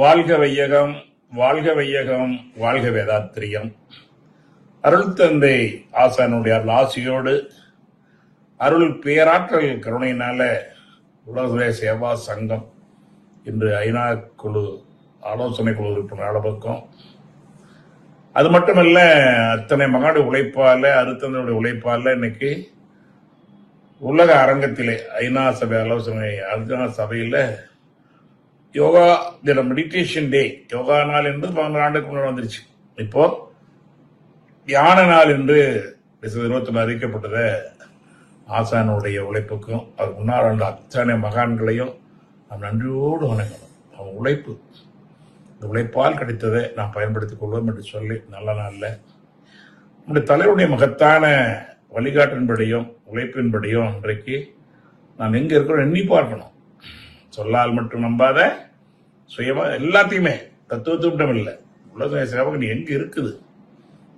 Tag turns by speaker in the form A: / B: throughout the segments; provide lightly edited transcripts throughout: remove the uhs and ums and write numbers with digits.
A: வாழ்க வையகம், வாழ்க வையகம், வாழ்க வேதாத்திரியம். அருள் தந்தை ஆசானுடைய அருள் ஆசியோடு அருள் பேராற்றல் கருணையினால உலக சேவா சங்கம் இன்று ஐநா குழு ஆலோசனை குழு உறுப்பினர் அளவுக்கும், அது மட்டுமல்ல அத்தனை மகாடு உழைப்பால அருத்தந்தனுடைய உழைப்பால இன்னைக்கு உலக அரங்கத்திலே ஐநா சபை ஆலோசனை ஐநா சபையில யோகா தினம், மெடிடேஷன் டே, யோகா நாள் என்று 11 ஆண்டுக்கு முன்னாடி வந்துருச்சு. இப்போ தியான நாள் என்று 2021 அறிவிக்கப்பட்டத ஆசானுடைய உழைப்புக்கும் அவர் முன்னாள் ஆண்டு அத்தனை மகான்களையும் நாம் நன்றியோடு வணங்கணும். அவன் உழைப்பு, இந்த உழைப்பால் கிடைத்ததை நாம் பயன்படுத்திக் கொள்வோம் என்று சொல்லி நல்ல நாளில் நம்முடைய தலைவருடைய மகத்தான வழிகாட்டின்படியும் உழைப்பின்படியும் இன்றைக்கு நான் எங்க இருக்கிறோம் எண்ணி பார்க்கணும். சொல்லால் மட்டும் நம்பாத சுயமா எல்லாத்தையுமே தத்துவத்தும் இல்லை. உலக சேவகன் எங்க இருக்குது,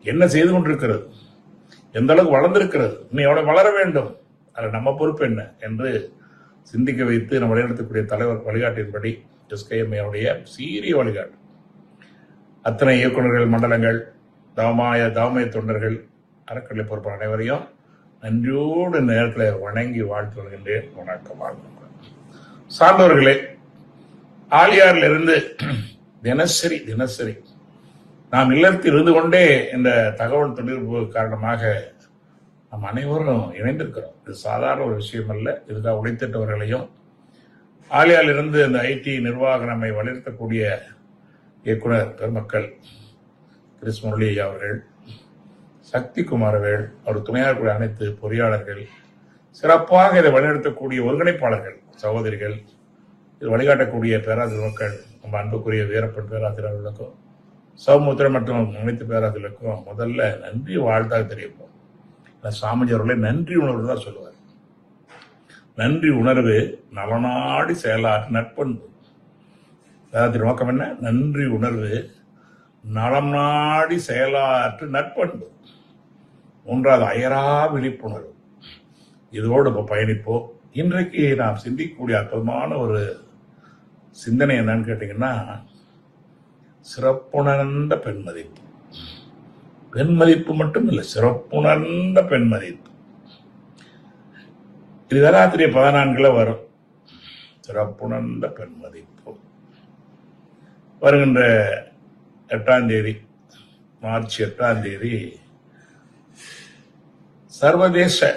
A: என்ன செய்து கொண்டிருக்கிறது, எந்த அளவுக்கு வளர்ந்திருக்கிறது, இன்னும் எவ்வளவு வளர வேண்டும், அது நம்ம பொறுப்பு என்ன என்று சிந்திக்க வைத்து நம்ம வழிநடத்தக்கூடிய தலைவர் வழிகாட்டின்படி எஸ்கேஎம்ஐயுடைய சீரிய வழிகாட்டு அத்தனை இயக்குநர்கள், மண்டலங்கள், தாமய தொண்டர்கள், அறக்கட்டளை பொறுப்பான அனைவரையும் நன்றியோடு இந்த நேரத்தில் வணங்கி வாழ்த்து வருகின்றேன். வணக்கம். சார்ந்தவர்களே, ஆலியாரில் இருந்து தினசரி நாம் இல்லத்தில் இருந்து கொண்டே இந்த தகவல் தொடர்பு காரணமாக நாம் அனைவரும் இணைந்திருக்கிறோம். இது சாதாரண ஒரு விஷயம் அல்ல. இதுக்காக உழைத்திட்டவர்களையும் ஆலியாரில் இருந்து இந்த ஐடி நிர்வாக நம்மை வலியுறுத்தக்கூடிய இயக்குனர் பெருமக்கள் கிறிஸ் முரளி ஐயா அவர்கள், சக்தி குமாரவேல், அவர் துணையாக கூடிய அனைத்து பொறியாளர்கள், சிறப்பாக இதை வழிநடத்தக்கூடிய ஒருங்கிணைப்பாளர்கள் சகோதரிகள், இது வழிகாட்டக்கூடிய பேராசிரியர் மக்கள், நம்ம அன்புக்குரிய வீரப்பன் பேராசிரியர்களுக்கும் சௌமுத்திரன் மற்றும் அனைத்து பேராசிரியர்களுக்கும் முதல்ல நன்றி வாழ்த்தாக தெரிவிப்போம். சாமிஜி அவர்களை நன்றி உணர்வு தான் சொல்லுவார். நன்றி உணர்வு நலநாடி செயலாற்று நட்பண்பு. பேராசிரியர் நோக்கம் என்ன? நன்றி உணர்வு நலம் நாடி செயலாற்று நட்பண்பு. மூன்றாவது அயரா விழிப்புணர்வு. இதோடு இப்போ பயணிப்போம். இன்றைக்கு நாம் சிந்திக்கக்கூடிய அற்புதமான ஒரு சிந்தனை என்னன்னு கேட்டீங்கன்னா, சிறப்புணர்ந்த பெண் மதிப்பு. பெண் மதிப்பு மட்டும் இல்லை, சிறப்புணர்ந்த பெண் மதிப்பு. இது வேதாத்திரிய 14 வரும். சிறப்புணர்ந்த பெண் மதிப்பு வருகின்ற 8ஆம் தேதி, மார்ச் 8ஆம் தேதி சர்வதேச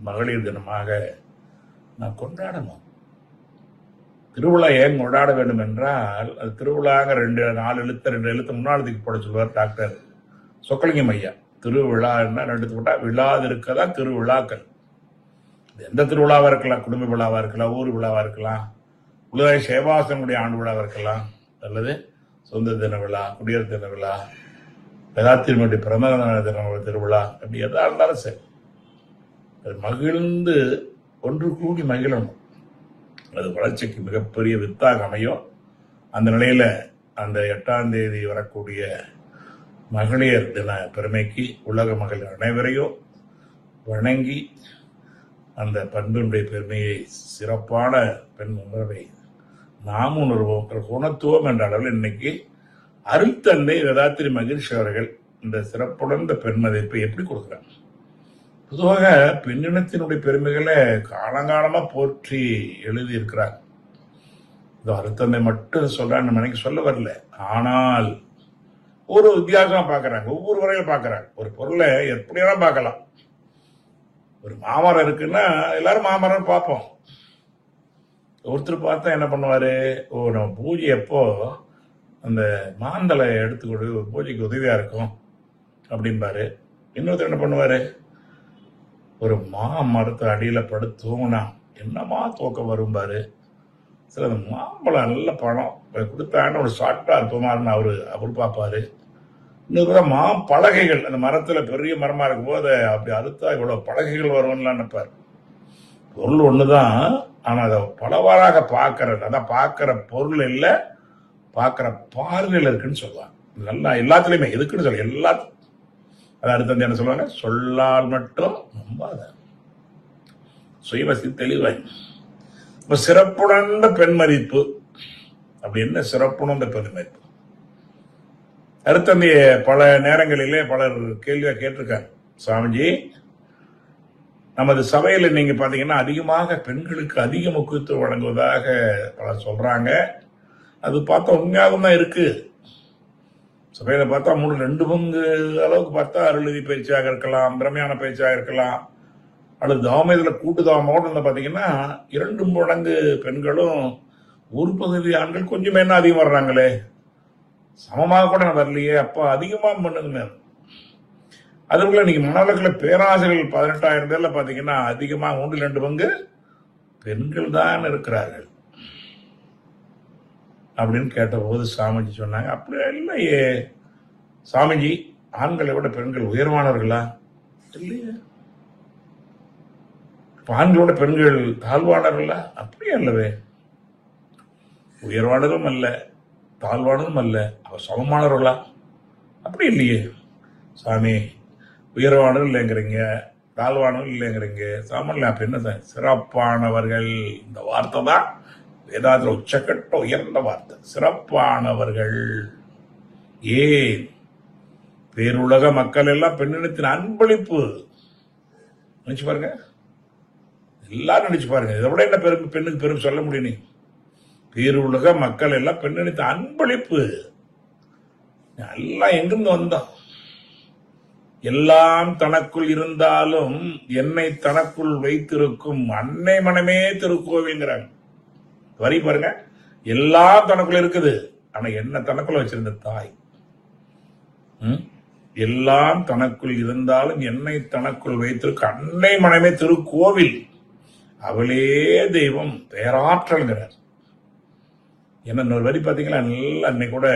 A: மகளிர் தினமாக நாம் கொண்டாடணும். திருவிழா ஏன் கொண்டாட வேண்டும் என்றால், அது திருவிழாங்க 2 எழுத்து முன்னாள் போட சொல்லுவார் டாக்டர் சொக்கலிங்கம் ஐயா. திருவிழா என்ன 2 போட்டா விழாது இருக்கதான் திருவிழாக்கள். எந்த திருவிழாவா இருக்கலாம், குடும்ப விழாவா இருக்கலாம், ஊர் விழாவா இருக்கலாம், உலக சேவாசனுடைய ஆண்டு விழாவா இருக்கலாம், அல்லது சொந்த தின விழா, குடியரசு தின விழா, வேதாத்திரியுடைய பிறந்த தின திருவிழா, அப்படி எதா இருந்தாலும் சரி, அது மகிழ்ந்து ஒன்று கூடி மகிழணும். அது வளர்ச்சிக்கு மிகப்பெரிய வித்தாக அமையும். அந்த நிலையில அந்த 8ஆம் தேதி வரக்கூடிய மகளிர் தின பெருமைக்கு உலக மகளிர் அனைவரையும் வணங்கி அந்த பண்பினுடைய பெருமையை, சிறப்பான பெண் உணர்வை நாம் உணர்வோம். குணத்துவம் என்ற அளவில் இன்னைக்கு அருள்தந்தை வேதாத்திரி மகிழ்ச்சி அவர்கள் இந்த சிறப்புணர்ந்த பெண் மதிப்பை எப்படி கொடுக்குறாங்க? பொதுவாக பெண்ணினத்தினுடைய பெருமைகளை காலங்காலமா போற்றி எழுதி இருக்கிறாங்க. இது அருத்தந்தை மட்டும் சொல்றான்னு நினைக்க சொல்ல வரல. ஆனால் ஒரு வித்தியாசமா பாக்குறாங்க, ஒவ்வொரு வரையில பாக்குறாங்க. ஒரு பொருளை எப்படியெல்லாம் பார்க்கலாம். ஒரு மாமரம் இருக்குன்னா எல்லாரும் மாமரம் பார்ப்போம். ஒருத்தர் பார்த்தா என்ன பண்ணுவாரு, நம்ம பூஜை எப்போ அந்த மாந்தலை எடுத்துக்கொடு, பூஜைக்கு உதவியா இருக்கும் அப்படின்பாரு. இன்னொருத்தர் என்ன பண்ணுவாரு, ஒரு மாமரத்தை அடியில படுத்து தூங்கினா என்னமா தூக்கம் வரும்பாரு. சில அந்த மாம்பழம் நல்ல பழம் கொடுத்தான்னு ஒரு சாப்பிட்டா அற்புதமானு அவரு பார்ப்பாரு. இன்னொரு மாம்பலகைகள், அந்த மரத்துல பெரிய மரமா இருக்கும்போது அதை அப்படி அறுத்தா இவ்வளவு பலகைகள் வரும்லாம் நினைப்பாரு. பொருள் ஒண்ணுதான், ஆனா அதை பலவாறாக பார்க்கறது, அதான் பார்க்கிற பொருள் இல்லை, பார்க்கிற பார்வையில் இருக்குன்னு சொல்லுவாங்க. நல்லா எல்லாத்துலயுமே எதுக்குன்னு சொல்ல எல்லாத்துக்கும். அது அடுத்த என்ன சொல்லுவாங்க, சொல்லால் மட்டும் நம்பாத, சுயவசி தெளிவாய். இப்ப சிறப்புணர்ந்த பெண் மதிப்பு அப்படி என்ன சிறப்புன்னு அந்த பெருமை. அடுத்த பல நேரங்களிலே பலர் கேள்வியா கேட்டிருக்காங்க, சாமிஜி நமது சபையில நீங்க பாத்தீங்கன்னா அதிகமாக பெண்களுக்கு அதிக முக்கியத்துவம் வழங்குவதாக பலர் சொல்றாங்க. அது பார்த்தா உண்மையாகவும் தான் இருக்கு. சபையில பார்த்தா 2 பங்கு அளவுக்கு பார்த்தா அருள்நிதி பயிற்சியாக இருக்கலாம், பிரமையான பயிற்சியாக இருக்கலாம், அல்லது தாமேதுல கூட்டு தாமோட பாத்தீங்கன்னா 2 மடங்கு பெண்களும் ஒரு பகுதி ஆண்கள் கொஞ்சம் என்ன அதிகம் வர்றாங்களே, சமமாக கூட வரலையே, அப்ப அதிகமா பண்ணுங்க. அதுக்குள்ள நீங்க மாணவர்கள் பேராசிரியர்கள் 18,000 பேர்ல பாத்தீங்கன்னா அதிகமா 1-2 பங்கு பெண்கள் தான் இருக்கிறார்கள் அப்படின்னு கேட்ட போது சாமிஜி சொன்னாங்க, அப்படி இல்லையே சாமிஜி, ஆண்களை விட பெண்கள் உயர்வானவர்களா? இல்லையே. ஆண்களோட பெண்கள் தாழ்வானவர்களா? அப்படியே அல்லவே. உயர்வானதும் அல்ல, தாழ்வானதும் அல்ல, அவர் சமமானவர்களா? அப்படி இல்லையே சாமி. உயர்வானதும் இல்லைங்கிறீங்க, தாழ்வானதும் இல்லைங்கிறீங்க, சமல்ல. அப்ப என்ன சிறப்பானவர்கள்? இந்த வார்த்தை தான் வேதாந்திர உச்சக்கட்ட உயர்ந்த வார்த்தை, சிறப்பானவர்கள். ஏன்? பேருலக மக்கள் எல்லாம் பெண்ணினத்தின் அன்பளிப்பு. நினைச்சு பாருங்க, எல்லாரும் நினைச்சு பாருங்க. இதை விட என்ன பெண்ணுக்கு பெரும் சொல்ல முடியும்? பேருலக மக்கள் எல்லாம் பெண்ணினத்தின் அன்பளிப்பு. எல்லாம் எங்கிருந்து வந்தோம்? எல்லாம் தனக்குள் இருந்தாலும் என்னை தனக்குள் வைத்திருக்கும் அன்னை மனமே திருக்கோவில்ங்கிறாங்க. வரி பாருங்க, எல்லாம் தனக்குள்ள இருக்குது, ஆனா என்ன தனக்குள்ள வச்சிருந்த தாய். எல்லாம் தனக்குள் இருந்தாலும் என்னை தனக்குள் வைத்திருக்க அன்னை மனமே திருக்கோவில், அவளே தெய்வம், பேராற்றல்கிறார். என்ன இன்னொரு வரி பாத்தீங்களா, நல்லா அன்னைக்கு கூட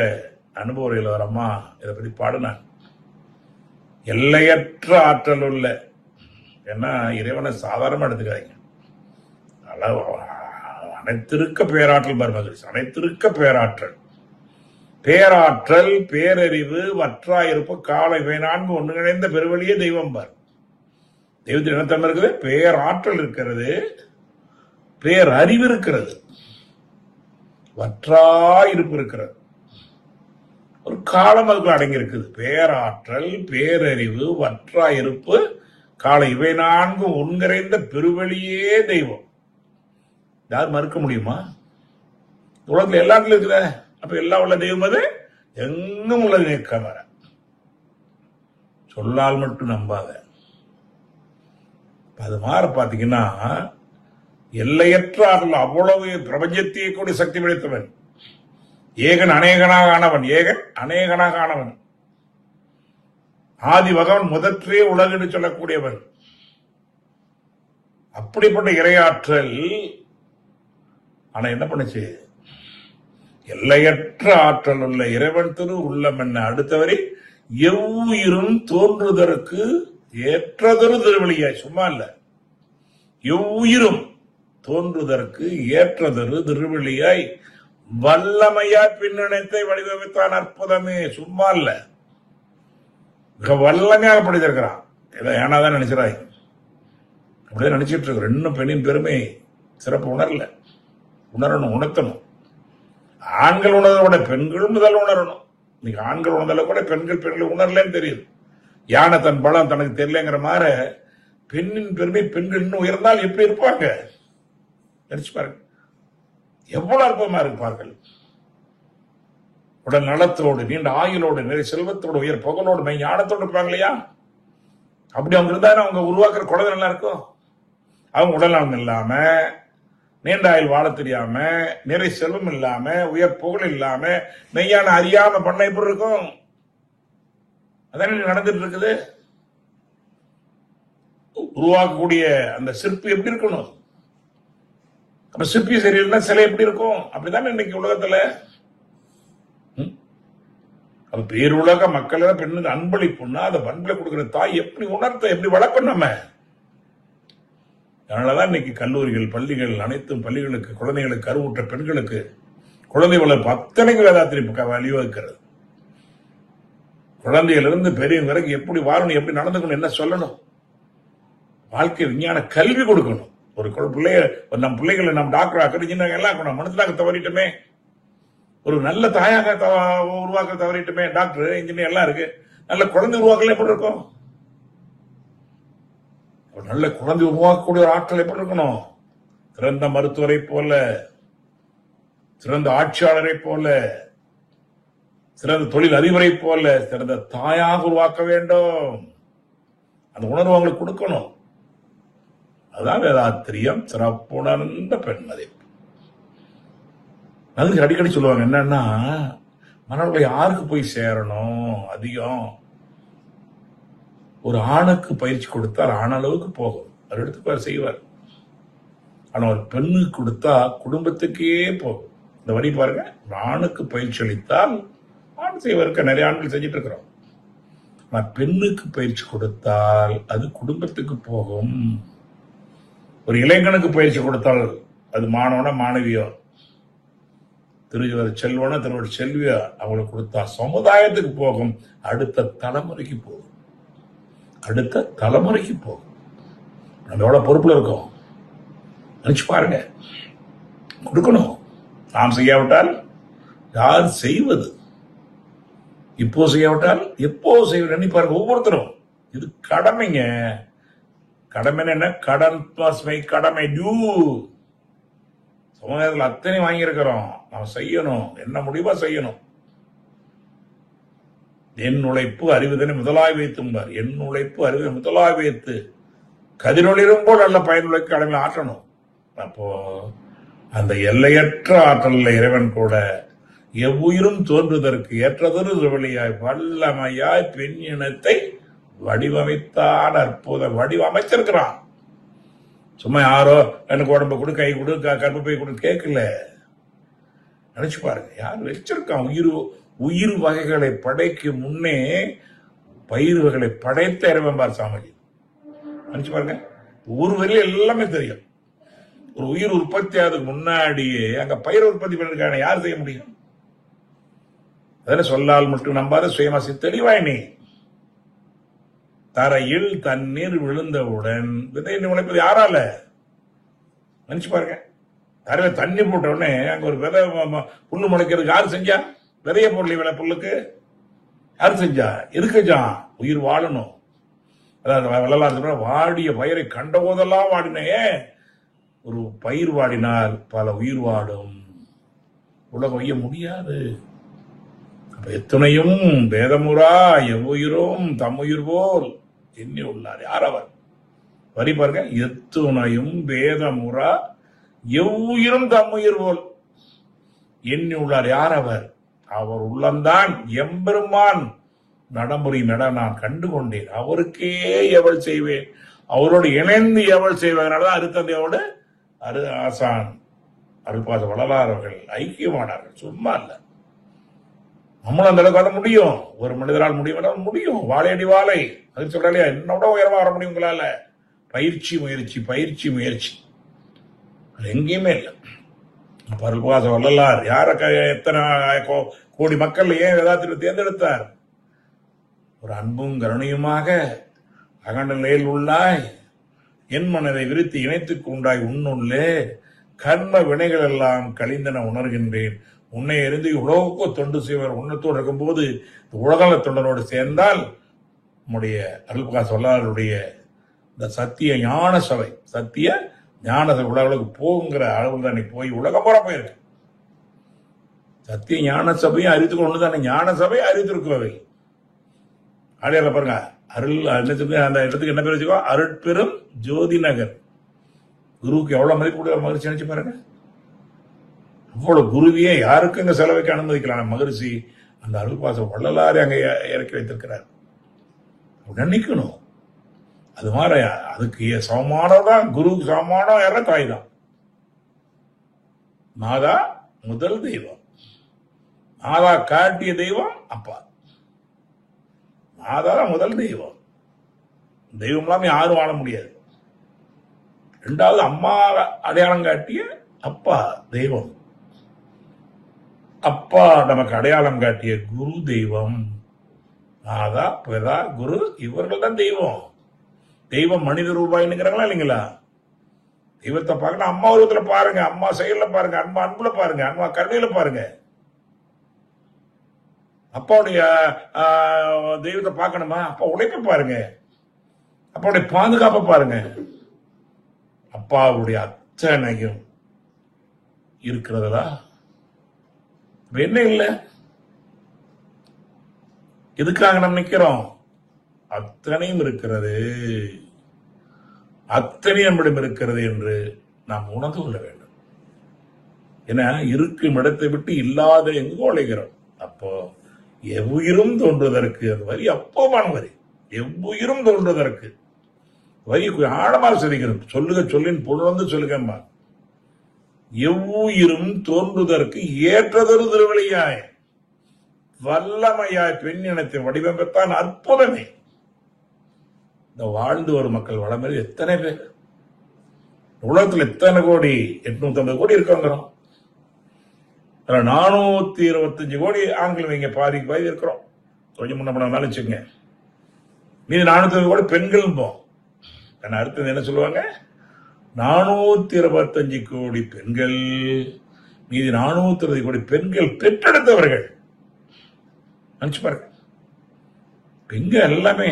A: அனுபவ உரையில் வரம்மா இதை பத்தி பாடுனாங்க. எல்லையற்ற ஆற்றல் உள்ள, ஏன்னா இறைவனை சாதாரணமா எடுத்துக்காதீங்க, அனைத்திருக்க பேராற்றல் பரமகிருஷ்ண, அனைத்திருக்க பேராற்றல், பேராற்றல், பேரறிவு, வற்றாயிருப்பு, கால இவை 4 ஒன்றிணைந்த பெருவழியே தெய்வம் பார். தெய்வத்தில் இனத்தன்மை இருக்குது, பேராற்றல் இருக்கிறது, பேரறிவு இருக்கிறது, வற்றாயிருப்பு இருக்கிறது, ஒரு காலம் அதுக்குள்ள அடங்கி இருக்குது. பேராற்றல், பேரறிவு, வற்றாயிருப்பு, கால இவை 4 ஒன்றிணைந்த பெருவழியே தெய்வம். யார் மறுக்க முடியுமா? உலகத்துல எல்லாத்துல இருக்குத. அப்ப எல்லா உள்ள தெய்வம் அது எங்கும் உள்ளது. கேட்காம சொல்லால் மட்டும் நம்பாத. அது மாதிரி பாத்தீங்கன்னா எல்லையற்ற ஆற்றல், அவ்வளவு பிரபஞ்சத்தையே கூட சக்தி படைத்தவன், ஏகன் அநேகனாக ஆனவன், ஏகன் அநேகனாக ஆனவன், ஆதி பகவன் முதற்றே உலகு என்று சொல்லக்கூடியவன். அப்படிப்பட்ட இறையாற்றல் ஆனா என்ன பண்ணுச்சு? எல்லையற்ற ஆற்றல் உள்ள இறைவன் திரு உள்ளம் என்ன அடுத்தவரை எவ்வுயிரும் தோன்றுவதற்கு ஏற்றதொரு திருவழியாய், சும்மா இல்ல, எவ்வுயிரும் தோன்றுவதற்கு ஏற்றதொரு திருவழியாய் வல்லமையாய் பின்னணத்தை வடிவமைத்தான். அற்புதமே, சும்மா இல்ல, மிக வல்லமையாக படித்திருக்கிறான். இதை ஏனாதான் நினைச்சிடாய், அப்படியே நினைச்சிட்டு இருக்கிற. இன்னும் பெண்ணின் பெருமை சிறப்பு உணரல, உணரணும், உணர்த்தணும். ஆண்கள் உணர்வதை விட பெண்கள் முதல்ல உணரணும். இன்னைக்கு ஆண்கள் உணர்ந்தல கூட பெண்கள் உணரலன்னு தெரியுது. யானை தன் பலம் தனக்கு தெரியலங்கிற மாதிரி பெண்ணின் பெருமை பெண்கள் இன்னும் உயர்ந்தால் எப்படி இருப்பாங்க நினைச்சு பாருங்க. எவ்வளவு அற்புதமா இருப்பார்கள். உடல் நலத்தோடு, நீண்ட ஆயுளோடு, நிறைய செல்வத்தோடு, உயர் புகழோடு, மெய் ஞானத்தோடு இருப்பாங்க இல்லையா? அப்படி அவங்க இருந்தாலும் அவங்க உருவாக்குற குழந்தை நல்லா இருக்கும். அவங்க உடல் நலம் இல்லாம, நீண்ட ஆயுள் வாழ தெரியாம, நிறைய செல்வம் இல்லாம, உயர் புகழ் இல்லாம, மெய்யான அறியாம பண்ண எப்படி இருக்கும்? அதான நடந்துட்டு இருக்குது. உருவாக்கக்கூடிய அந்த சிற்பி எப்படி இருக்கணும்? அப்ப சிற்பி சரியில்லைன்னா சிலை எப்படி இருக்கும்? அப்படித்தானே இன்னைக்கு உலகத்துல. அப்ப பேருலக மக்கள் பெண்ணுக்கு அன்பளிப்புன்னா அந்த பண்புல கொடுக்கிற தாய் எப்படி உணர்த்த, எப்படி வளர்க்கணும் நம்ம. அதனாலதான் இன்னைக்கு கல்லூரிகள், பள்ளிகள், அனைத்தும் பள்ளிகளுக்கு குழந்தைகளுக்கு, கருவுற்ற பெண்களுக்கு குழந்தை வளர்ப்பு அத்தனைக்கு வேதாத்திரி வழிவகுக்கிறது. குழந்தையிலிருந்து பெரியவங்க வரைக்கும் எப்படி வாழணும், எப்படி நடந்துக்கணும், என்ன சொல்லணும், வாழ்க்கை விஞ்ஞான கல்வி கொடுக்கணும். ஒரு பிள்ளைய, நம்ம பிள்ளைகளை நம்ம டாக்டர் ஆக்கணும், எல்லாம் மனசுலாக தவறிட்டோமே. ஒரு நல்ல தாயாக உருவாக்க தவறிட்டுமே. டாக்டர், இன்ஜினியர் எல்லாம் இருக்கு, நல்ல குழந்தை உருவாக்கல எப்படி இருக்கும்? ஒரு நல்ல குழந்தை உருவாக்கக்கூடிய ஒரு ஆற்றல் எப்படி இருக்கணும்? சிறந்த மருத்துவரை போல, சிறந்த ஆட்சியாளரை போல, சிறந்த தொழில் அதிபரை போல சிறந்த தாயாக உருவாக்க வேண்டும். அந்த உணர்வு அவங்களுக்கு கொடுக்கணும். அதுதான் வேதாத்திரியம், சிறப்புணர்ந்த பெண் மதிப்பு. அதுக்கு அடிக்கடி சொல்லுவாங்க என்னன்னா, மனநிலை யாருக்கு போய் சேரணும் அதிகம்? ஒரு ஆணுக்கு பயிற்சி கொடுத்தால் ஆணளவுக்கு போகும், அவர் எடுத்துப்பார் செய்வார். ஆனா ஒரு பெண்ணுக்கு கொடுத்தா குடும்பத்துக்கே போகும். இந்த வரி பாருங்க, ஒரு ஆணுக்கு பயிற்சி அளித்தால் ஆண் செய்வதற்கு நிறைய ஆண்கள் செஞ்சுட்டு இருக்கிறோம். ஆனா பெண்ணுக்கு பயிற்சி கொடுத்தால் அது குடும்பத்துக்கு போகும். ஒரு இளைஞனுக்கு பயிற்சி கொடுத்தால் அது மாணவன மாணவியோ, திருவர் செல்வன திருவர் செல்வியோ அவங்களுக்கு கொடுத்தா சமுதாயத்துக்கு போகும், அடுத்த தலைமுறைக்கு போகும், அடுத்த தலைமுறைக்கு போகும். நம்ம எவ்வளவு பொறுப்புல இருக்கோம் நினைச்சு பாருங்க. கொடுக்கணும். நாம் செய்யாவிட்டால் யார் செய்வது? இப்போ செய்யாவிட்டால் எப்போ செய்வது? எண்ணி பாருங்க ஒவ்வொருத்தரும். இது கடமைங்க. கடமை என்ன? கடன் கடமை டியூ. சமுதாயத்தில் அத்தனை வாங்கியிருக்கிறோம், நாம் செய்யணும். என்ன முடிவா செய்யணும். என் உழைப்பு அறிவுதனை முதலாய் வைத்தும்பார். என் உழைப்பு அறிவு முதலாய் வைத்து கதிரொளிரும் போல் நல்ல பயனுழைக்க கடமை ஆற்றணும். அப்போ அந்த எல்லையற்ற ஆற்றல் இறைவன் கூட எவ்வுயிரும் தோன்றுவதற்கு ஏற்றதொரு வழியாய் வல்லமையாய் பெண் இனத்தை வடிவமைத்தான். அற்புத வடிவமைச்சிருக்கிறான். சும்மா யாரோ எனக்கு உடம்பு கொடு, கை கொடு, கர்ப்பப்பை கொடு கேட்கல. நினைச்சு பாருங்க, யார் வச்சிருக்கான்? உயிர் வகைகளை படைக்கும் முன்னே பயிர் வகைகளை படைத்த இறைவன் பார் சாமிஜி. நினைச்சு பாருங்க, ஒரு வரையில எல்லாமே தெரியும். ஒரு உயிர் உற்பத்தி ஆகுதுக்கு முன்னாடியே அங்க பயிர் உற்பத்தி பண்ணிருக்காங்க. யார் செய்ய முடியும்? அதில் சொல்லால் மட்டும் நம்பாத சுயமா தெளிவாய் நீ. தரையில் தண்ணீர் விழுந்தவுடன் விதை முளைப்பது யாரால? நினைச்சு பாருங்க. தரையில தண்ணி போட்ட உடனே அங்க ஒரு விதை புல்லு முளைக்கிறதுக்கு யாரு செஞ்சா? விதைய போடல விலை புல்லுக்கு யாரு செஞ்சா? எதுக்கு செஞ்சான்? உயிர் வாழணும். அதாவது வள்ளலார் வாடிய பயிரை கண்ட போதெல்லாம் வாடினே. ஒரு பயிர் வாடினால் பல உயிர் வாடும். உலகம் வைய முடியாது. அப்ப எத்துணையும் வேதமுறா எவ்வுயிரும் தம்முயிர் போல் எண்ணி உள்ளார். யார் அவர்? வரி பாருங்க, எத்துணையும் வேதமுறா எவ்வுயிரும் தம்முயிர் போல் எண்ணி உள்ளார். யார் அவர்? அவர் உள்ளம்தான் எம்பெருமான் நடமுறை நட நான் கண்டு கொண்டேன். அவருக்கே எவள் செய்வேன், அவரோடு இணைந்து எவள் செய்வதனாலதான் அருத்தந்தையோடு ஆசான் அருள்பாத வள்ளலார் அவர்கள் ஐக்கியமானார்கள். சும்மா இல்ல, நம்மளும் அந்த அளவுக்கு வர முடியும். ஒரு மனிதரால் முடியும். வாழையடி வாழை. அது சொல்றா, என்னோட உயரமா வர முடியும் உங்களால. பயிற்சி முயற்சி, பயிற்சி முயற்சி. அது எங்கேயுமே இல்லை. அருள்பாத வள்ளலார் யார எத்தனை கோடி மக்கள் ஏன் வேதாத்திரத்தை தேர்ந்தெடுத்தார்? ஒரு அன்பும் கருணையுமாக அகண்ட நிலையில் உள்ளாய், என் மனதை விரித்து இணைத்துக் கொண்டாய் உன்னுள்ளே, கர்ம வினைகள் எல்லாம் கழிந்தன உணர்கின்றேன், உன்னை எரிந்து உலகுக்கு தொண்டு செய்வர் உன்னத்தோடு இருக்கும்போது உலகள தொண்டரோடு சேர்ந்தால் நம்முடைய அருள்பிரகாஷ் வள்ளலாருடைய இந்த சத்திய ஞான சபை, சத்திய ஞான சபை உலகளுக்கு போகுங்கிற அளவில் தான் போய் உலகம் போற போயிருக்கு. சத்திய ஞான சபையும் அறிவித்துக் கொண்டு தானே ஞான சபையை அறிவித்திருக்கவை. ஆடியால பாருங்க, அருள் அந்த இடத்துக்கு என்ன பேர் வச்சுக்கோ? அருட்பெரும் ஜோதி நகர். குருவுக்கு எவ்வளவு மதிப்பு கொடுக்குற மகிழ்ச்சி நினைச்சு பாருங்க. அவ்வளவு குருவியே யாருக்கும் இங்க செலவைக்கு அனுமதிக்கலாம் மகிழ்ச்சி. அந்த அருள்பாச வள்ளலாரை அங்க இறக்கி வைத்திருக்கிறார். நினைக்கணும். அது மாதிரி அதுக்கு சமமானதான் குருவுக்கு சமமானம் யார? தாய் தான். மாதா முதல் தெய்வம். மாதா காட்டிய தெய்வம் அப்பா. மாதா முதல் தெய்வம். தெய்வம் இல்லாம யாரும் வாழ முடியாது. இரண்டாவது அம்மா அடையாளம் காட்டிய அப்பா தெய்வம். அப்பா நமக்கு அடையாளம் காட்டிய குரு தெய்வம். மாதா பிதா குரு இவர்கள் தான் தெய்வம். தெய்வம் மனித ரூபாய்ங்கிறாங்களா இல்லைங்களா? தெய்வத்தை பார்க்கணும் அம்மா உருவத்துல பாருங்க, அம்மா செயல்ல பாருங்க, அன்புல பாருங்க, அம்மா கருணையில பாருங்க. அப்பாவுடைய தெய்வத்தை பார்க்கணுமா? அப்பா உழைப்ப பாருங்க, அப்பாவுடைய பாதுகாப்பை பாருங்க. அப்பாவுடைய அத்தனையும் இருக்கிறதா? என்ன இல்லை? எதுக்காக நம்ம நிக்கிறோம்? அத்தனையும் இருக்கிறது, அத்தனை நம்மிடம் இருக்கிறது என்று நாம் உணர்ந்து கொள்ள வேண்டும். ஏன்னா இருக்கும் இடத்தை விட்டு இல்லாத எங்கோ உழைக்கிறோம். அப்போ எவ்வுயிரும் தோன்றுவதற்கு, அந்த வரி அப்போமான வரி, எவ்வுயிரும் தோன்றுவதற்கு வரி ஆழமாக சிரிக்கிறோம். சொல்லுக சொல்லின் பொருள் சொல்லுங்கம்மா. எவ்வுயிரும் தோன்றுவதற்கு ஏற்றதொரு திருவழியாய் வல்லமையாய் பெண் இனத்தை வடிவமைத்தான். அற்புதமே. இந்த வாழ்ந்து வரும் மக்கள் வளமே எத்தனை பேர்? உலகத்தில் எத்தனை கோடி? 850 கோடி இருக்காங்கிறோம். 425 கோடி ஆண்கள் வைங்க, பாதிக்கு பாதி இருக்கிறோம். கொஞ்சம் முன்ன பண்ண வச்சுங்க. மீது 450 கோடி பெண்கள் போம். அடுத்தது என்ன சொல்லுவாங்க? 425 கோடி பெண்கள், மீது 420 கோடி பெண்கள் பெற்றெடுத்தவர்கள். நினைச்சு பாருங்க. பெண்கள் எல்லாமே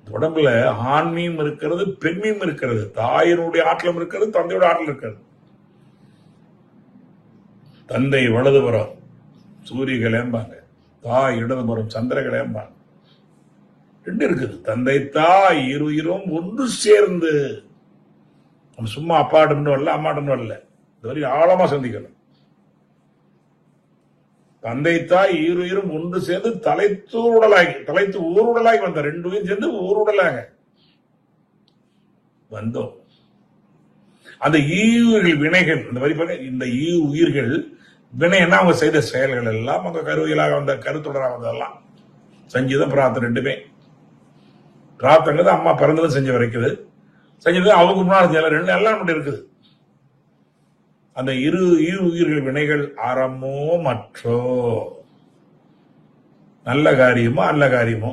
A: உடம்புல ஆண்மையும் இருக்கிறது, பெண்மையும் இருக்கிறது, தாயினுடைய ஆற்றலும் இருக்கிறது, தந்தையோட ஆற்றலும் இருக்கிறது. தந்தை வலதுபுறம் சூரியகளேம்பாங்க, தாய் இடதுபுறம் சந்திரகளேம்பாங்க. ரெண்டு இருக்குது. தந்தை தாய் இருவரும் ஒன்று சேர்ந்து, நம்ம சும்மா அப்பாட்டம் வரல, அம்மாட்டம் வரல, இது வரைக்கும் ஆழமா சந்திக்கணும். தந்தை தாய் இருவரும் ஒன்று சேர்ந்து தலைத்து ஊருடலாகி வந்த ரெண்டு உயிர் சேர்ந்து ஊருடலாக வந்தோம். அந்த ஈவுகள் வினைகள், இந்த வரி இந்த உயிர்கள் வினை என்ன? அவங்க செய்த செயல்கள் எல்லாம், அவங்க கருவியலாக வந்த கருத்துடராக வந்ததெல்லாம் செஞ்சுதான் பிரார்த்தனை. ரெண்டுமே பிரார்த்தனை அம்மா பிறந்ததும் செஞ்சு வரைக்குது, செஞ்சது அவங்க முன்னாடி ரெண்டு எல்லாம் மட்டும் இருக்குது. அந்த இரு உயிர்கள் வினைகள் அறமோ மற்றோ, நல்ல காரியமோ அல்ல காரியமோ,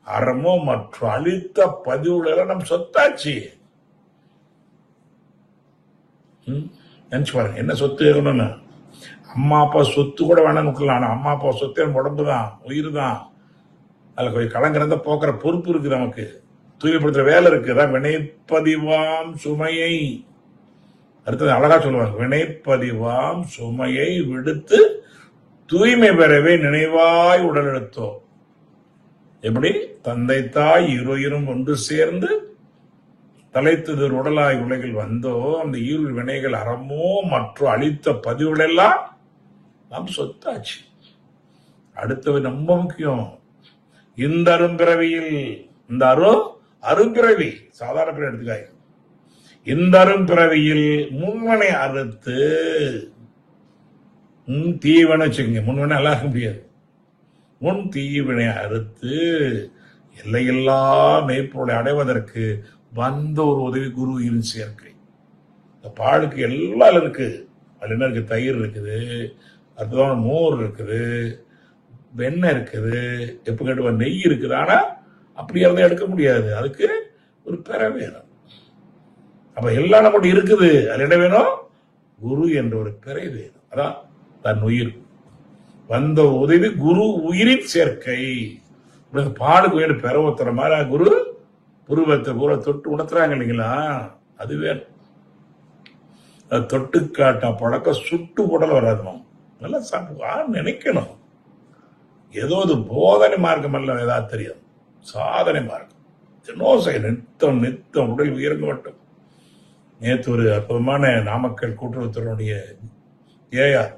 A: அறமோ மற்றோ அளித்த பதிவுகளை நம் சொத்தாச்சு. நினைச்சு பாருங்க, என்ன சொத்து இருக்கணும்னு. அம்மா அப்பா சொத்து கூட வேணாம் விட்டுலாம். ஆனா அம்மா அப்பா சொத்து உடம்பு தான், உயிர் தான். அதுல கொஞ்சம் கலங்கிறத போக்குற பொறுப்பு இருக்கு, நமக்கு தூய்மைப்படுத்துற வேலை இருக்கு. அதான் வினைப்பதிவாம் சுமையை, அடுத்தது அழகா சொல்லுவாங்க, வினைப்பதிவாம் சுமையை விடுத்து தூய்மை பெறவே நினைவாய் உடல் எடுத்தோம். எப்படி? தந்தை தாய் இருவரும் ஒன்று சேர்ந்து தலைத்தது உடலாய் உலகில் வந்தோ, அந்த ஈரு வினைகள் அறமோ மற்றும் அளித்த பதிவுகள் எல்லாம் நாம் சொத்தாச்சு. அடுத்தது ரொம்ப முக்கியம். இந்த அரும்பிறவியில், இந்த அரும்பிறவி சாதாரண பிறவி எடுத்துக்காய், இந்த அரும்பிறவியில் முன்வனை அறுத்து, தீவனை வச்சுக்கோங்க, முன்வனை எல்லாம் இருக்க முடியாது, முன் தீவினை அறுத்து எல்லையில்லா மெய்ப்பொருளை அடைவதற்கு வந்த ஒரு உதவி குருவின் சேர்க்கை. இந்த பாலுக்கு எல்லாம் இருக்கு. அதுல என்ன இருக்கு? தயிர் இருக்குது, அற்புதமான மோர் இருக்குது, வெண்ணெய் இருக்குது, எப்ப கேட்டு நெய் இருக்குது. ஆனா அப்படி இருந்தா எடுக்க முடியாது, அதுக்கு ஒரு பெற வேணும். அப்ப எல்லாம் நம்மகிட்ட இருக்குது. அது என்ன வேணும்? குரு என்ற ஒரு பிறை வேணும். அதான் தன் உயிர் வந்த உதவி குரு உயிரின் சேர்க்கை. பாலுக்கு வேணும் பெற ஊத்துற மாதிரி குரு புருவத்தை பூரா தொட்டு உணர்த்துறாங்க இல்லைங்களா, அது வேணும். அது தொட்டு காட்டா பழக்கம் சுட்டு போடல வராதுமா. நல்லா சாப்பிட்டு நினைக்கணும். ஏதோ அது போதனை மார்க்கம் அல்ல, ஏதாவது தெரியும், சாதனை மார்க்கம். நித்தம் நித்தம் உடல் உயர்ந்து மட்டும். நேற்று ஒரு அற்புதமான நாமக்கல் கூட்டுறவுத்துறையுடைய ஏஆர்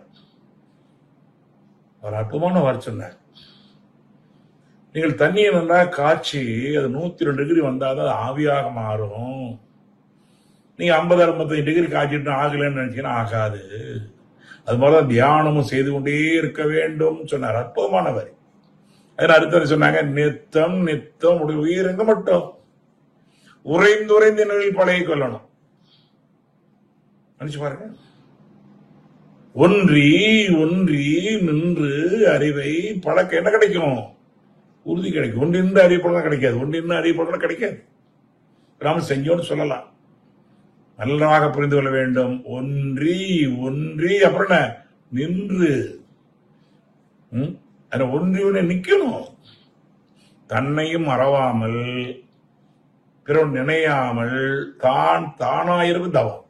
A: ஒரு அற்புதமான வார்த்தை சொன்னார். நீங்கள் தண்ணியை வந்தா காய்ச்சி அது 102 டிகிரி வந்தாதான் அது ஆவியாக மாறும். நீங்க 50-65 டிகிரி காய்ச்சிட்டு ஆகலன்னு நினைச்சீங்கன்னா ஆகாது. அது மாதிரிதான் தியானமும் செய்து கொண்டே இருக்க வேண்டும் சொன்னார். அற்புதமான வரி. அதில் அடுத்தது சொன்னாங்க, நித்தம் நித்தம் உடல் உயிரிங்க மட்டும் உறைந்து நிழல் பழகி கொள்ளணும். நினைச்சு பாருங்க. ஒன்றி நின்று அறிவை பழக்க என்ன கிடைக்கும்? உறுதி கிடைக்கும். ஒன்றின்று அறியப்படலாம் கிடைக்காது, ஒன்றின்று அறியப்படலாம் கிடைக்காது. நாம செஞ்சோன்னு சொல்லலாம். நல்லாக புரிந்து கொள்ள வேண்டும். ஒன்றி அப்புறம் என்ன? நின்று அதை ஒன்றியுடன் நிக்கணும். தன்னையும் மறவாமல் பிறர் நினையாமல் தான் தானாயிருக்கு தவம்.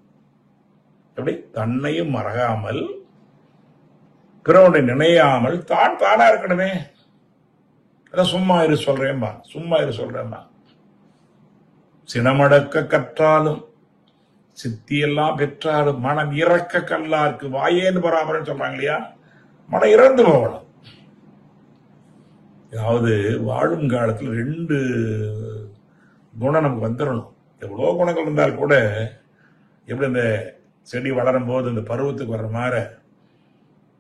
A: எப்படி? தன்னையும் மறக்காமல் பிறருடைய நினையாமல் தான் தானா இருக்கணுமே. அதான் சும்மா இரு சொல்றேன்பா, சும்மா இரு சொல்றேன்பா. சினமடக்க கற்றாலும் சித்தியெல்லாம் பெற்றாலும் மனம் இறக்க கல்லாருக்கு வாயேன்னு பராமரம் சொல்றாங்க இல்லையா? மனம் இறந்து போகணும். அதாவது வாழும் காலத்தில் 2 குணம் நமக்கு வந்துடணும். எவ்வளோ குணங்கள் இருந்தால் கூட எப்படி இந்த செடி வளரும் போது இந்த பருவத்துக்கு வர்ற மாதிரி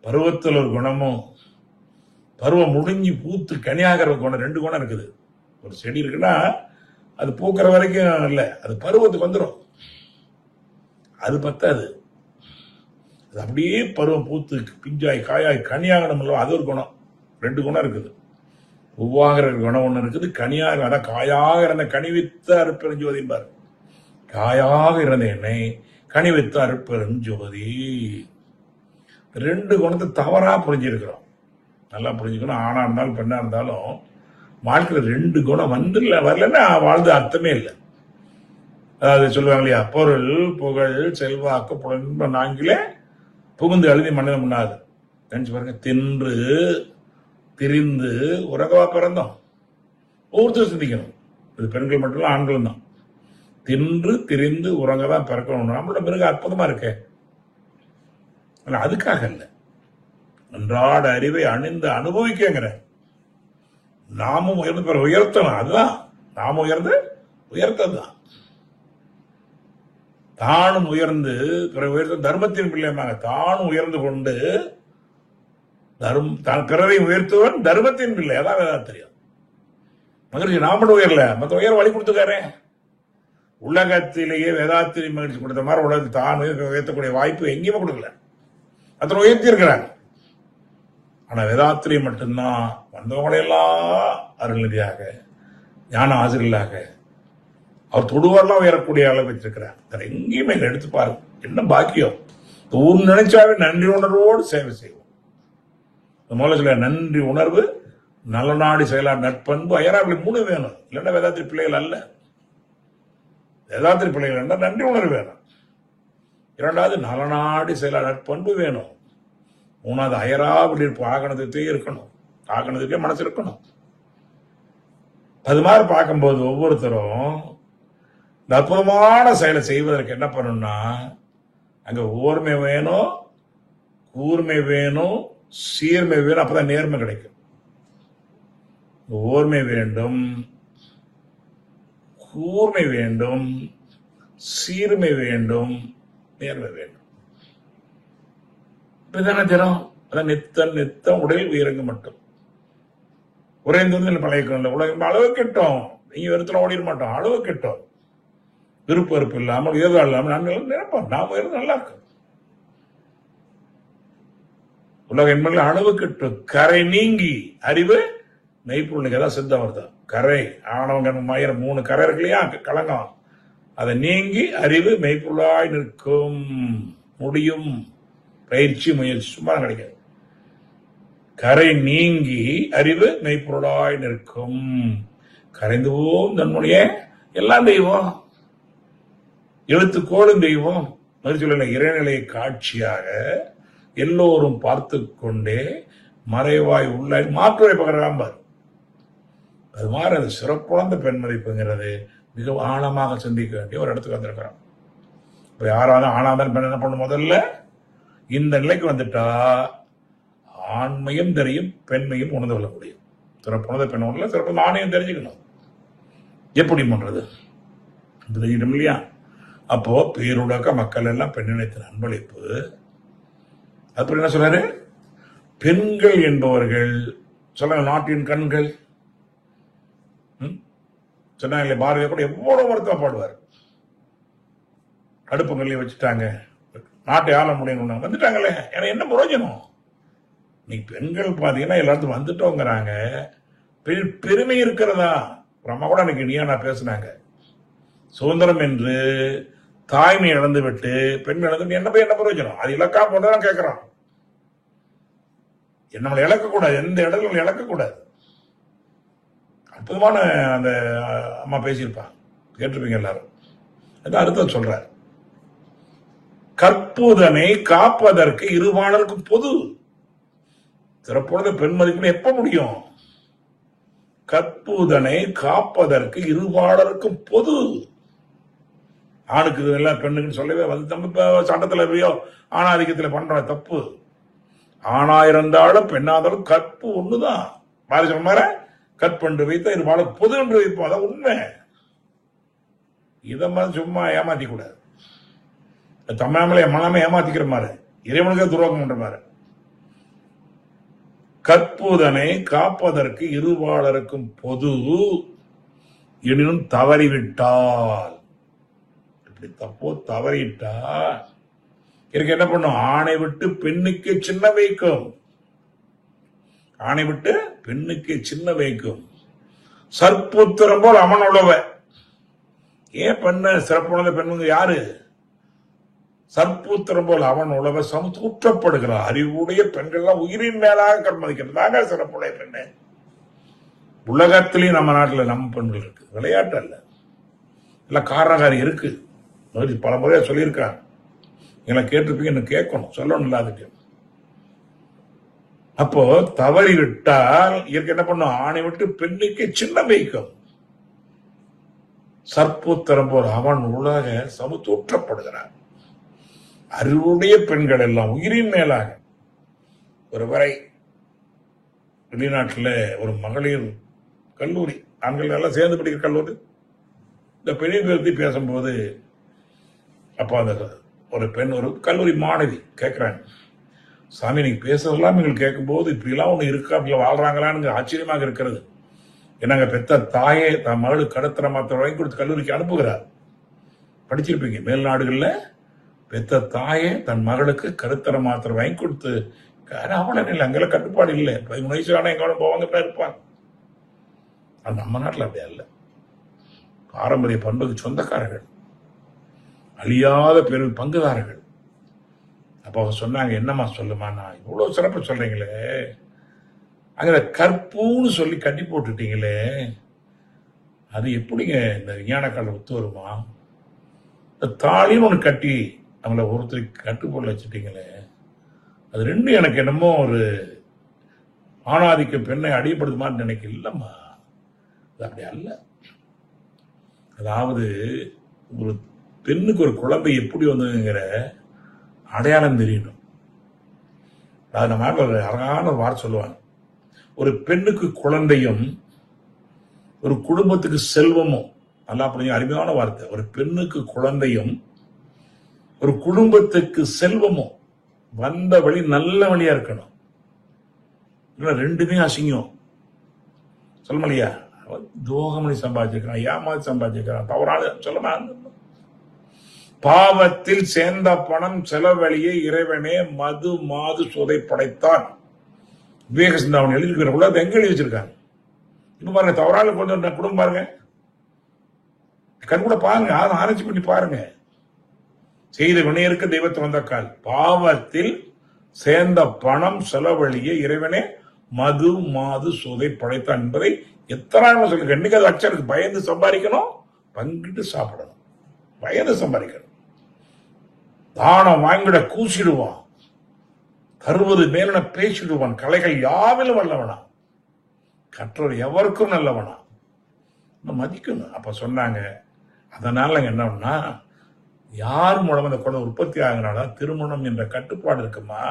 A: பருவத்தில் ஒரு குணமும் பருவம் முடிஞ்சு பூத்து கனியாகிற குணம் 2 குணம் இருக்குது. ஒரு செடி இருக்குன்னா அது பூக்கிற வரைக்கும் இல்லை, அது பருவத்துக்கு வந்துடும். அது பத்தாது, அது அப்படியே பருவம் பூத்து பிஞ்சாய் காயாய் கனியாகணும். அது ஒரு குணம். 2 குணம் இருக்குது. பூவாகிற குணம் ஒன்று இருக்குது, கனியாக அதான் காயாக இருந்த கனிவித்த அருட்பெருஞ்சோதிம்பார். காயாக இருந்த என்னை கனிவித்த அருட்பெருஞ்சோதி. 2 குணத்தை தவறா புரிஞ்சிருக்கிறோம். நல்லா புரிஞ்சுக்கணும். ஆணா இருந்தாலும் பெண்ணா இருந்தாலும் வாழ்க்கையில் 2 குணம் வரலன்னா வாழ்ந்து அர்த்தமே இல்லை. அதாவது சொல்லுவாங்க இல்லையா, பொருள் புகழ் செல்வாக்கு புலன்ப நான்கிலே புகுந்து எழுதி மனிதன் முன்னாது. நினைச்சு பாருங்க, தின்று திரிந்து உறங்கவா பிறந்தோம். ஒவ்வொருத்தரும் சிந்திக்கணும். இது பெண்கள் மட்டும் இல்ல, ஆண்களும் தான். தின்று திரிந்து உறங்கதான் பிறக்கணும். நம்மளோட மிருக அற்புதமா இருக்கே. அதுக்காக இல்லை, அன்றாட அறிவை அணிந்து அனுபவிக்கங்கிற நாமும் உயர்ந்து பிற உயர்த்தணும். அதுதான் நாமும் உயர்த்ததுதான். தானும் உயர்ந்து பிற உயர்த்த தர்மத்தின் பிள்ளையமாக தானும் உயர்ந்து கொண்டு பிறரை உயர்த்துவன் தர்மத்தின் பிள்ளை. அதான் வேதாத்திரியம். மகிழ்ச்சி நாமளும் உயரல, மற்ற உயர் வழி கொடுத்துக்காரு. உலகத்திலேயே வேதாத்திரி மகிழ்ச்சி கொடுத்த மாதிரி உலகத்தில் தான் உயர்த்தக்கூடிய வாய்ப்பு எங்கேயுமே கொடுக்கல. அத்தனை உயர்த்தி இருக்கிறாங்க. ஆனா வேதாத்திரி மட்டும்தான் வந்தவங்களையெல்லாம் அருள்நிதியாக ஞான ஆசிரியர்களாக அவர் தொடுவாரெல்லாம் உயரக்கூடிய அளவு வச்சிருக்கிறார். அதை எங்கேயுமே எடுத்து பாருங்க. என்ன பாக்கியம். ஊர் நினைச்சாவே நன்றி உணர்வோடு சேவை செய்வோம். முதல்ல சொல்ல நன்றி உணர்வு, நலநாடி செயலார் நட்பண்பு, அயராவளி 3 வேணும். இல்லைன்னா வேதாத்திரி பிள்ளைகள் அல்ல. வேதாத்திரி பிள்ளைகள் நன்றி உணர்வு வேணும். 2வது நலநாடி செயலார் நட்பண்பு வேணும். 3வது அயராவளி ஆகணத்துக்கே இருக்கணும். ஆகணத்துக்கே மனசு இருக்கணும். அது மாதிரி பார்க்கும்போது ஒவ்வொருத்தரும் இந்த அற்புதமான செயலை செய்வதற்கு என்ன பண்ணணும்னா, அங்க ஓர்மை வேணும், கூர்மை வேணும், சீர்மை வேணும். அப்பதான் நேர்மை கிடைக்கும். ஓர்மை வேண்டும், கூர்மை வேண்டும், சீர்மை வேண்டும், நேர்மை வேண்டும். இப்பதானே தினம் அதான் நித்தம் உடல் உயரங்க மட்டும் உறைந்து பழைய உலகம் அளவு கிட்டோம். நீங்க வெறுத்துல ஓடிட மாட்டோம். அளவு கிட்டோம். விருப்ப வெறுப்பு இல்லாமல் ஏதோ இல்லாமல் நாங்கள் நினைப்போம். நாம இருந்து நல்லா இருக்கும். உலக என்பதில் அளவு கிட்டும். கரை நீங்கி அறிவு மெய்ப்பொருளுக்கு ஏதாவது சித்தம் வருது. கரை ஆணவங்க மயிர 3 கரை இருக்கு இல்லையா, கலங்கம். அதை நீங்கி அறிவு மெய்ப்பொருளாய் நிற்கும். முடியும். பயிற்சி முயற்சி சும்மா கிடைக்காது. கரை நீங்கி அறிவு மெய்ப்பொருளாய் நிற்கும். கரைந்துவோம் தன்னுடைய எல்லாம் தெய்வம், எழுத்துக்கோளும் தெய்வம். மறுச்சொல்ல இறைநிலை காட்சியாக எல்லோரும் பார்த்து கொண்டே மறைவாய் உள்ள மாற்றுரை பகராம்பார். அது மாதிரி அது சிறப்புணர்ந்த பெண் மதிப்புங்கிறது மிக ஆழமாக சிந்திக்க வேண்டிய ஒரு இடத்துக்கு வந்திருக்கிறோம். இப்ப யாராவது ஆனாதான் பெண் என்ன பண்ணும், முதல்ல இந்த நிலைக்கு வந்துட்டா ஆண்மையும் தெரியும், பெண்மையும் உணர்ந்து கொள்ள முடியும். சிறப்புணர்ந்த பெண் ஒன்றுல சிறப்பு ஆணையம் தெரிஞ்சுக்கணும். எப்படி பண்றது தெரிஞ்சிடும் இல்லையா? அப்போ பேருலக மக்கள் எல்லாம் பெண்ணினத்தின் அன்பளிப்பு. அப்புறம் என்ன சொல்றாரு, பெண்கள் என்பவர்கள் சொல்லுங்க நாட்டின் கண்கள் சொன்னாங்களே. பாரதிய கூட எவ்வளவு வருத்தம் பாடுவார். அடுப்புங்கள்லயே வச்சுட்டாங்க, நாட்டை ஆள முடியணும் வந்துட்டாங்களே, ஏன்னா என்ன பிரயோஜனம்? நீங்க பெண்கள் பாத்தீங்கன்னா எல்லாத்தையும் வந்துட்டோங்கிறாங்க. பெருமை இருக்கிறதா? அம்மா கூட அன்னைக்கு நீயா நான் பேசினாங்க. சுதந்திரம் என்று தாய்மை இழந்து விட்டு பெண் இழந்து என்ன பிரயோஜனம்? அது இலக்கா போட்டுதான் கேட்கிறான். நம்மளை இழக்கக்கூடாது, எந்த இடத்துல இழக்கக்கூடாது. அற்புதமான அந்த அம்மா பேசியிருப்பாங்க, கேட்டிருப்பீங்க எல்லாரும். அதான் அர்த்தம் சொல்றார். கற்புதனை காப்பதற்கு இருபாலருக்கும் பொது. சிறப்போட பெண்மதிக்கு எப்ப முடியும்? கற்புதனை காப்பதற்கு இருபாலருக்கும் பொது. ஆணுக்கு எல்லாம் பெண்ணுக்குன்னு சொல்லவே வந்து நம்ம சட்டத்தில் ஆணாதிக்கத்துல பண்ற தப்பு. ஆணா இருந்தாலும் பெண்ணாதாலும் கற்பு ஒண்ணுதான். மாதிரி சொன்ன மாதிரி கற்பன்று வைத்த இருபாலர் பொது என்று வைப்போம். அதான் உண்மை. இதை மாதிரி சும்மா ஏமாத்தி கூடாது. தம்மாமலே மனமே ஏமாத்திக்கிற மாதிரி, இறைவனுக்கே துரோகம் பண்ற மாதிரி. கற்புதனை காப்பதற்கு இருபாலருக்கும் பொது எனினும் தவறிவிட்டால், இப்படி தப்போ தவறிட்டா எனக்கு என்ன பண்ணும்? ஆணை விட்டு பெண்ணுக்கு சின்ன வைக்கும். ஆணை விட்டு பெண்ணுக்கு சின்ன வைக்கும். சற்புத்திரம் போல் அவன் உழவ. ஏன் பெண்ணு சிறப்புணர்ந்த பெண்ணுங்க யாரு? சற்புத்திரம் போல் அவன் உழவ சமூற்றப்படுகிறார். அறிவுடைய பெண்கள்லாம் உயிரின் மேலாக கண்மதிக்கிறதாக சிறப்புடைய பெண்ணு. உலகத்திலேயும் நம்ம நாட்டில் நம்ம பெண்கள் இருக்கு, விளையாட்டு அல்ல, எல்லாம் காரணக்காரி இருக்கு. பல முறையா சொல்லியிருக்காங்க, எங்களை கேட்டிருப்பீங்க, என்ன கேட்கணும், சொல்லணும் இல்லாதுக்கு. அப்போ தவறி விட்டால் இயற்கை என்ன பண்ணும்? ஆணை விட்டு பெண்ணுக்கு சின்ன வைக்கும். சற்புத்திரம் போல் அவன் உலக சமூற்றப்படுகிறான். அறிவுடைய பெண்கள் எல்லாம் உயிரின் மேலாக. ஒரு வரை வெளிநாட்டில் ஒரு மகளிர் கல்லூரி, ஆண்கள் எல்லாம் சேர்ந்து படிக்கிற கல்லூரி, இந்த பெண்ணை பற்றி பேசும்போது அப்போ அந்த ஒரு பெண், ஒரு கல்லூரி மாணவி கேட்கிறாங்க, சாமி நீங்க பேசுறதெல்லாம் எங்களுக்கு கேட்கும்போது இப்படிலாம் ஒண்ணு இருக்கா, அப்படி வாழ்றாங்களான்னு ஆச்சரியமாக இருக்கிறது. என்னங்க பெத்த தாயே தன் மகளுக்கு கடத்திர மாத்திரம் வாங்கி கொடுத்து கல்லூரிக்கு அனுப்புகிறார். படிச்சிருப்பீங்க, மேல்நாடுகள்ல பெத்த தாயே தன் மகளுக்கு கருத்தர மாத்திரம் வாங்கி கொடுத்து, அவன இல்லை, அங்கெல்லாம் கட்டுப்பாடு இல்லை, 13 வயசு ஆனா எங்க போவாங்க இருப்பாங்க. நம்ம நாட்டில் அப்படியா இல்லை. பாரம்பரிய பண்புக்கு சொந்தக்காரர்கள், அழியாத பேரில் பங்குதாரர்கள். அப்ப அவங்க சொன்னாங்க, என்னம்மா சொல்லுமா, நான் இவ்வளவு சிறப்பு சொல்றீங்களே, அங்க கற்புன்னு சொல்லி கட்டி போட்டுட்டீங்களே, அது எப்படிங்க இந்த விஞ்ஞான காலம் ஒத்து வருமா? இந்த தாலின்னு ஒண்ணு கட்டி அவங்கள ஒருத்தருக்கு கட்டுப்பொருள் வச்சுட்டீங்களே, அது ரெண்டும் எனக்கு என்னமோ ஒரு ஆணாதிக்க பெண்ணை அடியப்படுத்துமான்னு நினைக்க. இல்லம்மா, அது அப்படி அல்ல. அதாவது ஒரு பெண்ணுக்கு ஒரு குழந்தை எப்படி வந்ததுங்கிற அடையாளம் தெரியணும். அது நம்ம ஒரு அழகான ஒரு வார்த்தை சொல்லுவாங்க, ஒரு பெண்ணுக்கு குழந்தையும் ஒரு குடும்பத்துக்கு செல்வமும். நல்லா புரிஞ்சு, அருமையான வார்த்தை. ஒரு பெண்ணுக்கு குழந்தையும் ஒரு குடும்பத்துக்கு செல்வமும். வந்த வழி நல்ல வழியா இருக்கணும், ரெண்டுமே அசிங்கம். சொல்ல இல்லையா? துரோகமணி சம்பாதிச்சிருக்கான், ஏமாத்தி சம்பாதிச்சிருக்கான், தவறான சொல்லமா. பாவத்தில் சேர்ந்த பணம் செலவழியை இறைவனே மது மாது சொதை படைத்தான். விவேக சிந்தாவணி எழுதிருக்கிற அதை எங்க எழுதி வச்சிருக்காங்க. இப்ப பாருங்க, தவறான கொஞ்சம் குடும்பம் பாருங்க, கண் கூட பாருங்க, ஆராய்ச்சி பண்ணி பாருங்க. செய்த வினையருக்கு தெய்வத்தை வந்த கால். பாவத்தில் சேர்ந்த பணம் செலவழியை இறைவனே மது மாது சொதை படைத்தான் என்பதை எத்தனை சொல்லுங்க. என்னைக்கு அது அச்சருக்கு பயந்து சம்பாதிக்கணும், பங்கிட்டு சாப்பிடணும், பயந்து சம்பாதிக்கணும். தானம் வாங்கிட கூசிடுவான், தருவது மேலென பேசிடுவான், கலைகள் யாவிலும் வல்லவனா, கற்றோர் எவருக்கும் நல்லவனா, மதிக்கணும். அப்ப சொன்னாங்க, அதனால என்னன்னா, யார் மூலம் அந்த குழந்தை உற்பத்தி ஆகினாலும் திருமணம் என்ற கட்டுப்பாடு இருக்குமா.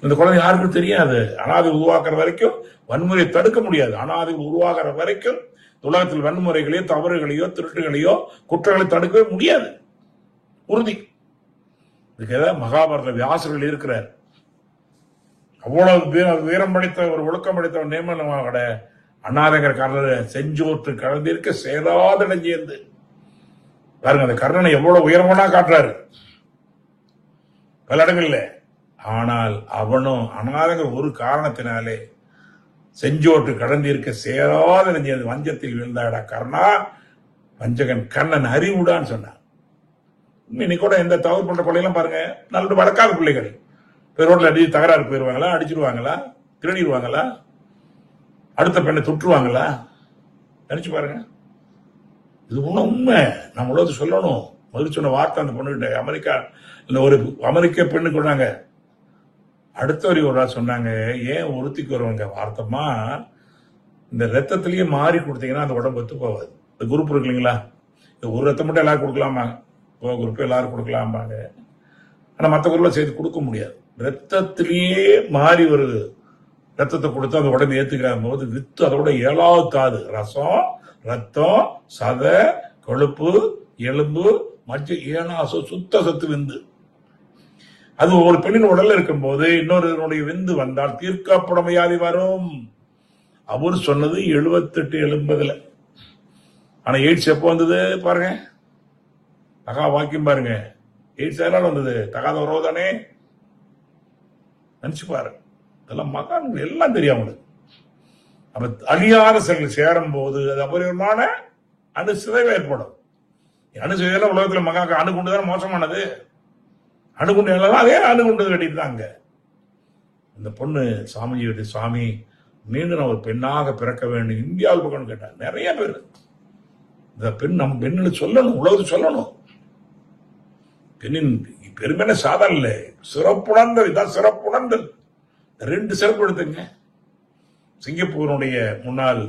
A: இந்த குழந்தை யாருக்கும் தெரியாது. அனாதை உருவாக்குற வரைக்கும் வன்முறையை தடுக்க முடியாது. அனாதை உருவாக்குற வரைக்கும் உலகத்தில் வன்முறைகளையோ தவறுகளையோ திருட்டுகளையோ குற்றங்களை தடுக்கவே முடியாது. உறுதி. இதுக்கு ஏதாவது மகாபாரத வியாசர்கள் இருக்கிறார். அவ்வளவு வீரம் படைத்த ஒரு ஒழுக்கம் படைத்த நியமனமாக அண்ணாதங்கிற கர்ணனை செஞ்சோற்று கலந்திருக்க சேராதடம் சேர்ந்து பாருங்க, அந்த கர்ணனை எவ்வளவு உயரமானா காட்டுறாரு பல இடங்கள்ல. ஆனால் அவனும் அண்ணாதங்கிற ஒரு காரணத்தினாலே செஞ்சோற்று கடந்திருக்க சேராதடம் சேர்ந்து வஞ்சத்தில் விழுந்தாடா கர்ணா, வஞ்சகன் கண்ணன் அறிவுடான்னு சொன்னான். இன்னைக்கு கூட எந்த தவறு பண்ற பிள்ளைகளும் பாருங்க, நல்ல வளர்க்காத பிள்ளைகள் ரோட்ல அடிச்சு தகராறு போயிருவாங்களா, அடிச்சிருவாங்களா, திருடிடுவாங்களா? அடுத்த பெண்ணை தொற்றுவாங்களா? நினைச்சு பாருங்க. இது உண்மை. நம்ம உலகத்தை சொல்லணும். முதல் சொன்ன வார்த்தை அந்த பொண்ணுகிட்ட அமெரிக்கா இந்த ஒரு அமெரிக்க பெண்ணுக்கு சொன்னாங்க. அடுத்த வரி ஒரு நாள் சொன்னாங்க, ஏன் ஒருத்திக்கு வருவாங்க வார்த்தைமா, இந்த ரத்தத்திலேயே மாறி கொடுத்தீங்கன்னா அந்த உடம்பு ஒத்து போகாது. இந்த குரூப் இருக்கு இல்லைங்களா, இந்த ஒரு ரத்தம் மட்டும் எல்லாரும் கொடுக்கலாமா, குரூப் எல்லாரும் கொடுக்கலாமாங்க. ஆனா மற்ற குரூப்ல சேர்த்து கொடுக்க முடியாது. ரத்தத்திலேயே மாறி ஒரு ரத்தத்தை கொடுத்து அந்த உடம்பு ஏத்துக்கிற போது வித்து அதோட 7வது தாது ரசம், ரத்தம், சதை, கொழுப்பு, எலும்பு, மஜ்ஜை, 7 சுத்த சத்து விந்து. அது ஒரு பெண்ணின் உடல்ல இருக்கும் போது இன்னொருடைய விந்து வந்தால் தீர்க்கப்பட வியாதி வரும். அவர் சொன்னது 78 80. ஆனா எய்ட்ஸ் எப்போ வந்தது பாருங்க, தகா வாக்கியம் பாருங்க. எய்ட்ஸ் எல்லாம் வந்தது தகாத உறவு தானே. நினைச்சு பாரு. இதெல்லாம் மகான்கள் எல்லாம் தெரியும் அவங்களுக்கு. அப்ப அழியாத செல்கள் சேரும் போது அது அபரிதமான அணுசிதைவு ஏற்படும். அணுசிதைவு உலகத்துல மகா அணுகுண்டு தானே மோசமானது. அணுகுண்டு அதே அணுகுண்டு கட்டிட்டு இந்த பொண்ணு சாமிஜி சாமி மீண்டும் நான் ஒரு பெண்ணாக பிறக்க வேண்டும் இந்தியாவில் பக்கம் கேட்டாங்க. நிறைய பேர் இந்த பெண் நம்ம பெண்ணு சொல்லணும், உலகத்துக்கு சொல்லணும். பெண்ணின் பெருமையான சாதம் இல்லை, சிறப்புணர்ந்தல். இதான் சிறப்புணர்ந்தல். 2 சிறப்பு எடுத்துங்க. சிங்கப்பூருடைய முன்னாள்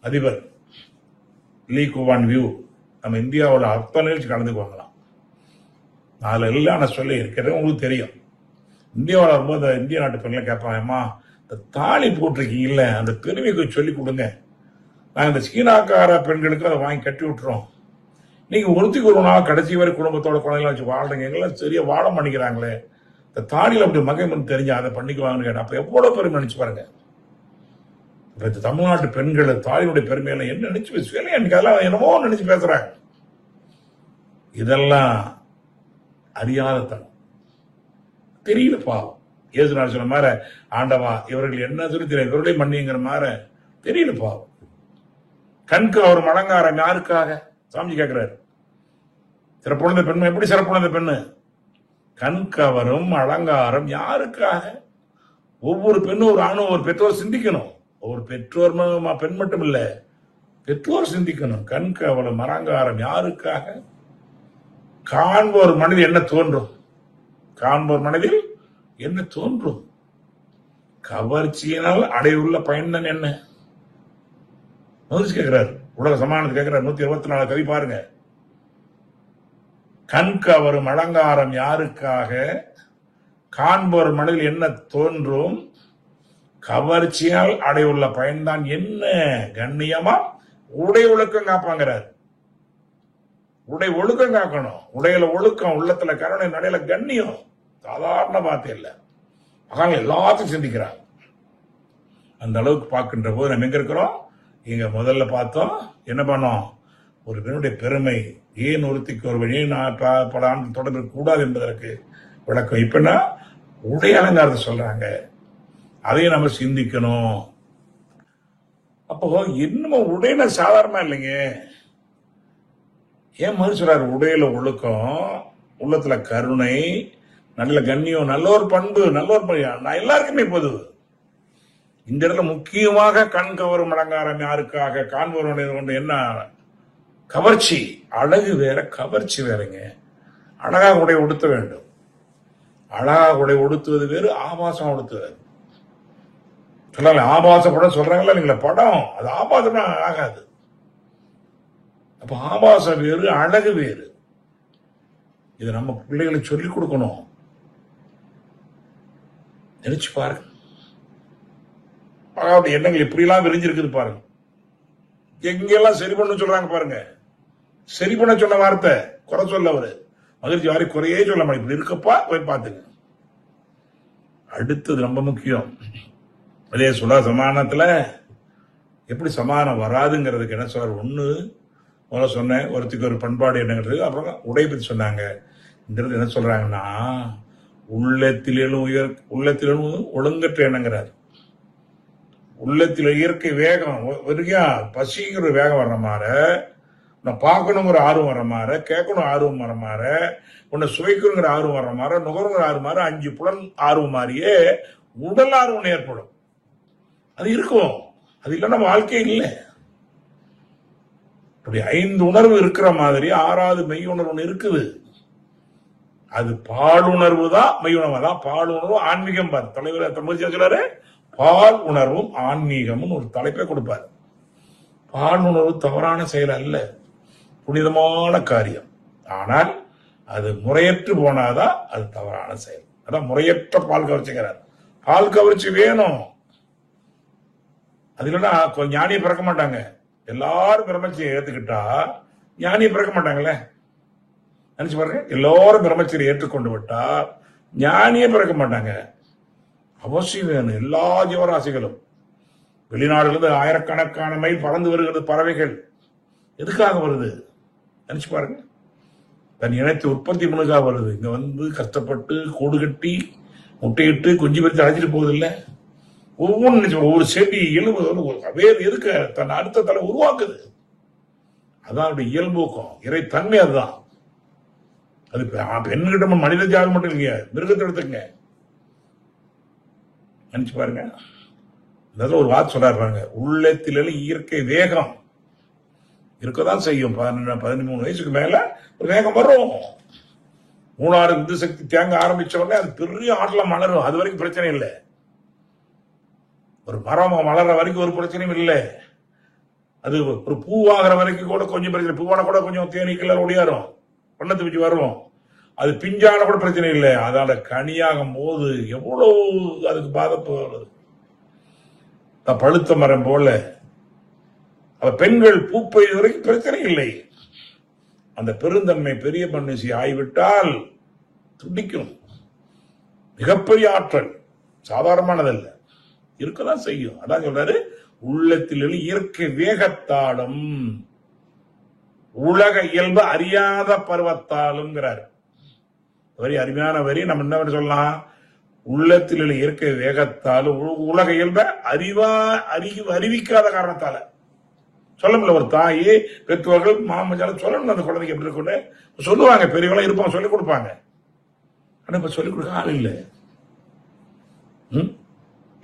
A: அதிபர் லீ குவான் வியூ நம்ம இந்தியாவோட அர்த்த நிகழ்ச்சி கலந்துக்குவாங்களாம். 4 எல்லாம் நான் சொல்லி இருக்கிறது உங்களுக்கு தெரியும். இந்தியாவில் வரும்போது இந்த இந்திய நாட்டு பெண்களை கேட்பாங்க, அம்மா இந்த தாலி போட்டிருக்கீங்கல்ல அந்த பெருமைக்கு சொல்லி கொடுங்க, நாங்கள் இந்த சீனாக்கார பெண்களுக்கு அதை வாங்கி கட்டி விட்டுறோம். நீங்க ஒருத்திக்கு ஒரு நாள் கடைசி வரை குடும்பத்தோட குழந்தைகளை வச்சு வாழ்றீங்க, எங்கெல்லாம் சரியா வாழ பண்ணிக்கிறாங்களே, இந்த தாலியில் அப்படி மகைமன் தெரிஞ்சு அதை பண்ணிக்குவாங்கன்னு கேட்டேன். அப்ப எவ்வளவு பெருமை நினைச்சு பாருங்க. இப்ப இந்த தமிழ்நாட்டு பெண்கள் தாலியுடைய பெருமையெல்லாம் என்ன நினைச்சு பேசுவேன், எனக்கு அதெல்லாம் என்னமோ நினைச்சு பேசுறாங்க. இதெல்லாம் அறியாத தனம், தெரியல பாவம். ஏசு நான் சொன்ன மாதிரி ஆண்டவா இவர்கள் என்ன சொல்லி தெரியும், இவர்களே மன்னிங்கிற மாதிரி தெரியல பாவம். கண்கு அவர் மடங்காரம் யாருக்காக சாமி கேட்கிறாரு. சிறப்புணர்ந்த பெண்ணு எப்படி சிறப்புணர்ந்த பெண்ணு? கண் கவரும் அலங்காரம் யாருக்காக? ஒவ்வொரு பெண்ணும் ஒரு ஆணும் ஒரு பெற்றோர் சிந்திக்கணும். ஒரு பெற்றோர் பெண் மட்டும் இல்ல, பெற்றோர் சிந்திக்கணும். கண் கவரும் அலங்காரம் யாருக்காக? காண்போர் மனதில் என்ன தோன்றும்? காண்போர் மனதில் என்ன தோன்றும்? கவர்ச்சியினால் அடையுள்ள பயன்தான் என்ன? கேட்கிறார். உலக சமானத்தை கேட்கிறார். 124 கவி பாருங்க. கண் கவரும் அலங்காரம் யாருக்காக? காண்போர் மனதில் என்ன தோன்றும்? கவர்ச்சியால் அடையுள்ள பயன்தான் என்ன? கண்ணியமா உடை ஒழுக்கம் காப்பாங்கிறார். உடை ஒழுக்கம் காக்கணும். உடையில ஒழுக்கம், உள்ளத்துல கருணை, நடையில கண்ணியம். சாதாரண வார்த்தை இல்ல. மகான் எல்லாத்தையும் சிந்திக்கிறாங்க. அந்த அளவுக்கு பார்க்கின்ற போது நம்ம எங்க இருக்கிறோம்? இங்க முதல்ல பார்த்தோம், என்ன பண்ணோம்? ஒரு பெண்ணுடைய பெருமை ஏன் ஒருத்திக்கு ஒரு வழியை பல ஆண்டு தொடர்பு கூடாது என்பதற்கு விளக்கம். இப்பன்னா உடை அலங்காரத்தை சொல்றாங்க, அதையும் நம்ம சிந்திக்கணும். அப்போ இன்னமும் உடையில சாதாரணமா இல்லைங்க. ஏன் மாதிரி சொல்றாரு? உடையில ஒழுக்கம், உள்ளத்துல கருணை, நல்ல கண்ணியம், நல்ல ஒரு பண்பு, நல்ல ஒரு நான் எல்லாருக்குமே பொது. இந்த இடத்துல முக்கியமாக கண் கவரும் அலங்காரம் யாருக்காக? காண்பவருடைய கொண்டு என்ன கவர்ச்சி. அழகு வேற, கவர்ச்சி வேறங்க. அழகாக உடை உடுத்த வேண்டும். அழகாக உடை உடுத்துவது வேறு, ஆபாசம் உடுத்துவது சொல்லல. ஆபாச படம் சொல்றாங்களா நீங்களா? படம் அது ஆபாசம் ஆகாது. அப்ப ஆபாசம் வேறு, அழகு வேறு. இதை நம்ம பிள்ளைகளுக்கு சொல்லிக் கொடுக்கணும். நினைச்சு பாருங்க, எண்ணங்கள் எப்படிலாம் விரிஞ்சிருக்குது பாருங்க. எங்கெல்லாம் சரி பண்ண சொல்றாங்க பாருங்க. சரி பண்ண சொன்ன வார்த்தை குறை சொல்ல அவரு மகிழ்ச்சி யாரையும் குறையே சொல்ல மாட்டேன். இப்படி இருக்கப்பா போய் பார்த்துங்க. அடுத்தது ரொம்ப முக்கியம். அதே சொல்ல சமானத்துல எப்படி சமானம் வராதுங்கிறதுக்கு என்ன சொல்ற? ஒண்ணு முதல்ல சொன்னேன், ஒருத்திக்கு ஒரு பண்பாடு என்னங்கிறது. அப்புறம் உடை பத்தி சொன்னாங்க. இந்த என்ன சொல்றாங்கன்னா, உள்ளத்திலும் ஒழுங்கற்ற எண்ணங்கிறார். உள்ளத்தில் இயற்கை வேகம் பசிங்கிற வேகம் வர்ற மாதிரி, உன்னை பார்க்கணுங்கிற ஆர்வம் வர்ற மாதிரி, கேட்கணும் ஆர்வம் வர மாதிரி, உன்னை சுவைக்கணுங்கிற ஆர்வம் வர்ற மாதிரி, நுகருங்கிற ஆர்வம் மாதிரி, 5 புலன் ஆர்வம் மாதிரியே உடல் ஆர்வம் ஏற்படும். அது இருக்கும். அது இல்லைன்னா வாழ்க்கை இல்லை. அப்படி 5 உணர்வு இருக்கிற மாதிரி 6வது மெய் உணர்வு இருக்குது. அது பாலுணர்வு தான் மெய் உணர்வு தான். பால் உணர்வு ஆன்மீகம் பாரு. தலைவர் தமிழ் சொல்றாரு, பால் உணர்வும் ஆன்மீகமும் ஒரு தலைப்பை கொடுப்பாரு. பால் உணர்வு தவறான செயல் அல்ல, புனிதமான காரியம். ஆனால் அது முறையற்று போனாதான் அது தவறான செயல். அதான் முறையற்ற பால் கவர்ச்சிங்கிறார். பால் கவர்ச்சி வேணும். அது இல்லைன்னா ஞானியை பிறக்க மாட்டாங்க. எல்லாரும் பிரம்மச்சரியை ஏத்துக்கிட்டா ஞானியை பிறக்க மாட்டாங்களே. நினைச்சு பாருங்க, எல்லாரும் பிரம்மச்சரியை ஏற்றுக்கொண்டு விட்டா ஞானியே பிறக்க மாட்டாங்க. அவசியம் வேணும். எல்லா ஜீவராசிகளும் வெளிநாடுகளிலிருந்து ஆயிரக்கணக்கான மைல் பறந்து வருகிறது பறவைகள். எதுக்காக வருது நினைச்சு பாருங்க. தன் இனத்தை உற்பத்தி பண்ணுக்காக வருது. இங்க வந்து கஷ்டப்பட்டு கூடு கட்டி முட்டையிட்டு குஞ்சு பறித்து அழைச்சிட்டு போகுது இல்ல. ஒவ்வொரு செடி எலும்பு வேறு எதுக்கு தன் அடுத்த தலை உருவாக்குது. அதான் இயல்பூக்கம், இறை தன்மை. அதுதான். அது பெண்கிட்ட மனித ஜாதி மட்டும் இல்லைங்க, மிருகத்தை எடுத்துங்க. நினைச்சு பாருங்க. ஒரு வார்த்தை சொல்றாங்க, உள்ளத்தில் இயற்கை வேகம் இருக்கதான் செய்யும். 13 வயசுக்கு மேல ஒரு வேகம் வரும். 3 விந்து சக்தி தேங்க ஆரம்பிச்ச உடனே அது பெரிய ஆற்றல மலரும். அது வரைக்கும் பிரச்சனை இல்லை. ஒரு மரம் வளர்ற வரைக்கும் ஒரு பிரச்சனையும் இல்லை. அது ஒரு பூவாகிற வரைக்கும் கூட கொஞ்சம் பிரச்சனை. பூவான கூட கொஞ்சம் தேனீக்கெல்லாம் ஒடியாரும், வண்ணத்தை வச்சு வரும். அது பிஞ்சான கூட பிரச்சனை இல்லை. அதோட கனியாகும் போது எவ்வளவு அதுக்கு பாதிப்பு வருது. பழுத்த மரம் போல பெண்கள் பூப்பை வரைக்கும் பிரச்சனை இல்லை. அந்த பெருந்தன்மை பெரிய மனுஷி ஆகிவிட்டால் துடிக்கும். மிகப்பெரிய ஆற்றல், சாதாரணமானதல்ல, இருக்கதான் செய்யும். அதான் சொல்றாரு, உள்ளத்தில் இயற்கை வேகத்தாலும் உலக இயல்பு அறியாத பருவத்தாலும். வரி அருமையான வரி. நம்ம என்ன சொல்லலாம், உள்ளத்தில் இயற்கை வேகத்தாலும் உலக இயல்ப அறிவிக்காத காரணத்தால. சொல்ல முடியல. ஒரு தாயே பெற்றோர்கள் மாமஞ்சாலும் சொல்லணும் அந்த குழந்தைக்கு எப்படி இருக்குன்னு சொல்லுவாங்க. பெரியவங்களும் இருப்பாங்க, சொல்லிக் கொடுப்பாங்க. ஆனா இப்ப சொல்லிக் கொடுக்க ஆள் இல்லை.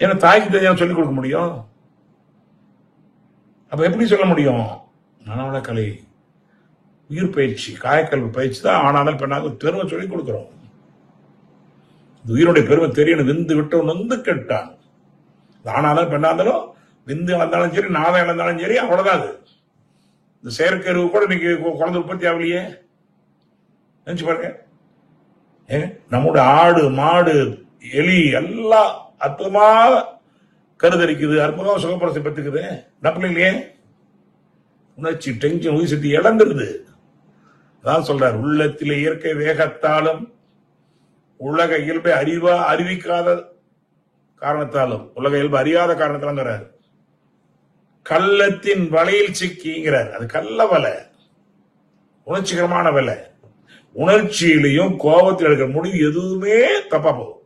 A: ஏன்னா தாய்க்கு தெரியாம சொல்லிக் கொடுக்க முடியும். அப்ப எப்படி சொல்ல முடியும்? மனவள கலை, உயிர் பயிற்சி, காயக்கல்வி பயிற்சி தான் ஆனாலும் பெண்ணாக பெருமை சொல்லிக் கொடுக்கிறோம். உயிரோடைய பெருமை தெரியணும். விந்து விட்டு நொந்து கெட்டான். ஆனாலும் பெண்ணாந்தாலும் விந்து இழந்தாலும் சரி, நாதம் இழந்தாலும் சரி, அவ்வளவுதான். அது இந்த செயற்கருவு கூட இன்னைக்கு குழந்தை உற்பத்தி ஆகலையே. நினைச்சு பாருங்க. நம்முடைய ஆடு மாடு எலி எல்லாம் அற்புதமா கருதரிக்குது, அற்புதமா சுகப்பிரசை பெற்றுக்குது. நம்ம இல்லையே, உணர்ச்சி டென்ஷன் உயிர் சக்தி இழந்துருது. அதான் சொல்றார், உள்ளத்தில் இயற்கை வேகத்தாலும் உலக இயல்பை அறிவிக்காத காரணத்தாலும், உலக இயல்பு அறியாத காரணத்தாலும் கள்ளத்தின் வலையில் சிக்கிங்கிறார். அது கள்ள வலை, உணர்ச்சிகரமான வலை. உணர்ச்சியிலையும் கோபத்தில் எடுக்கிற முடிவு எதுவுமே தப்பா போகும்.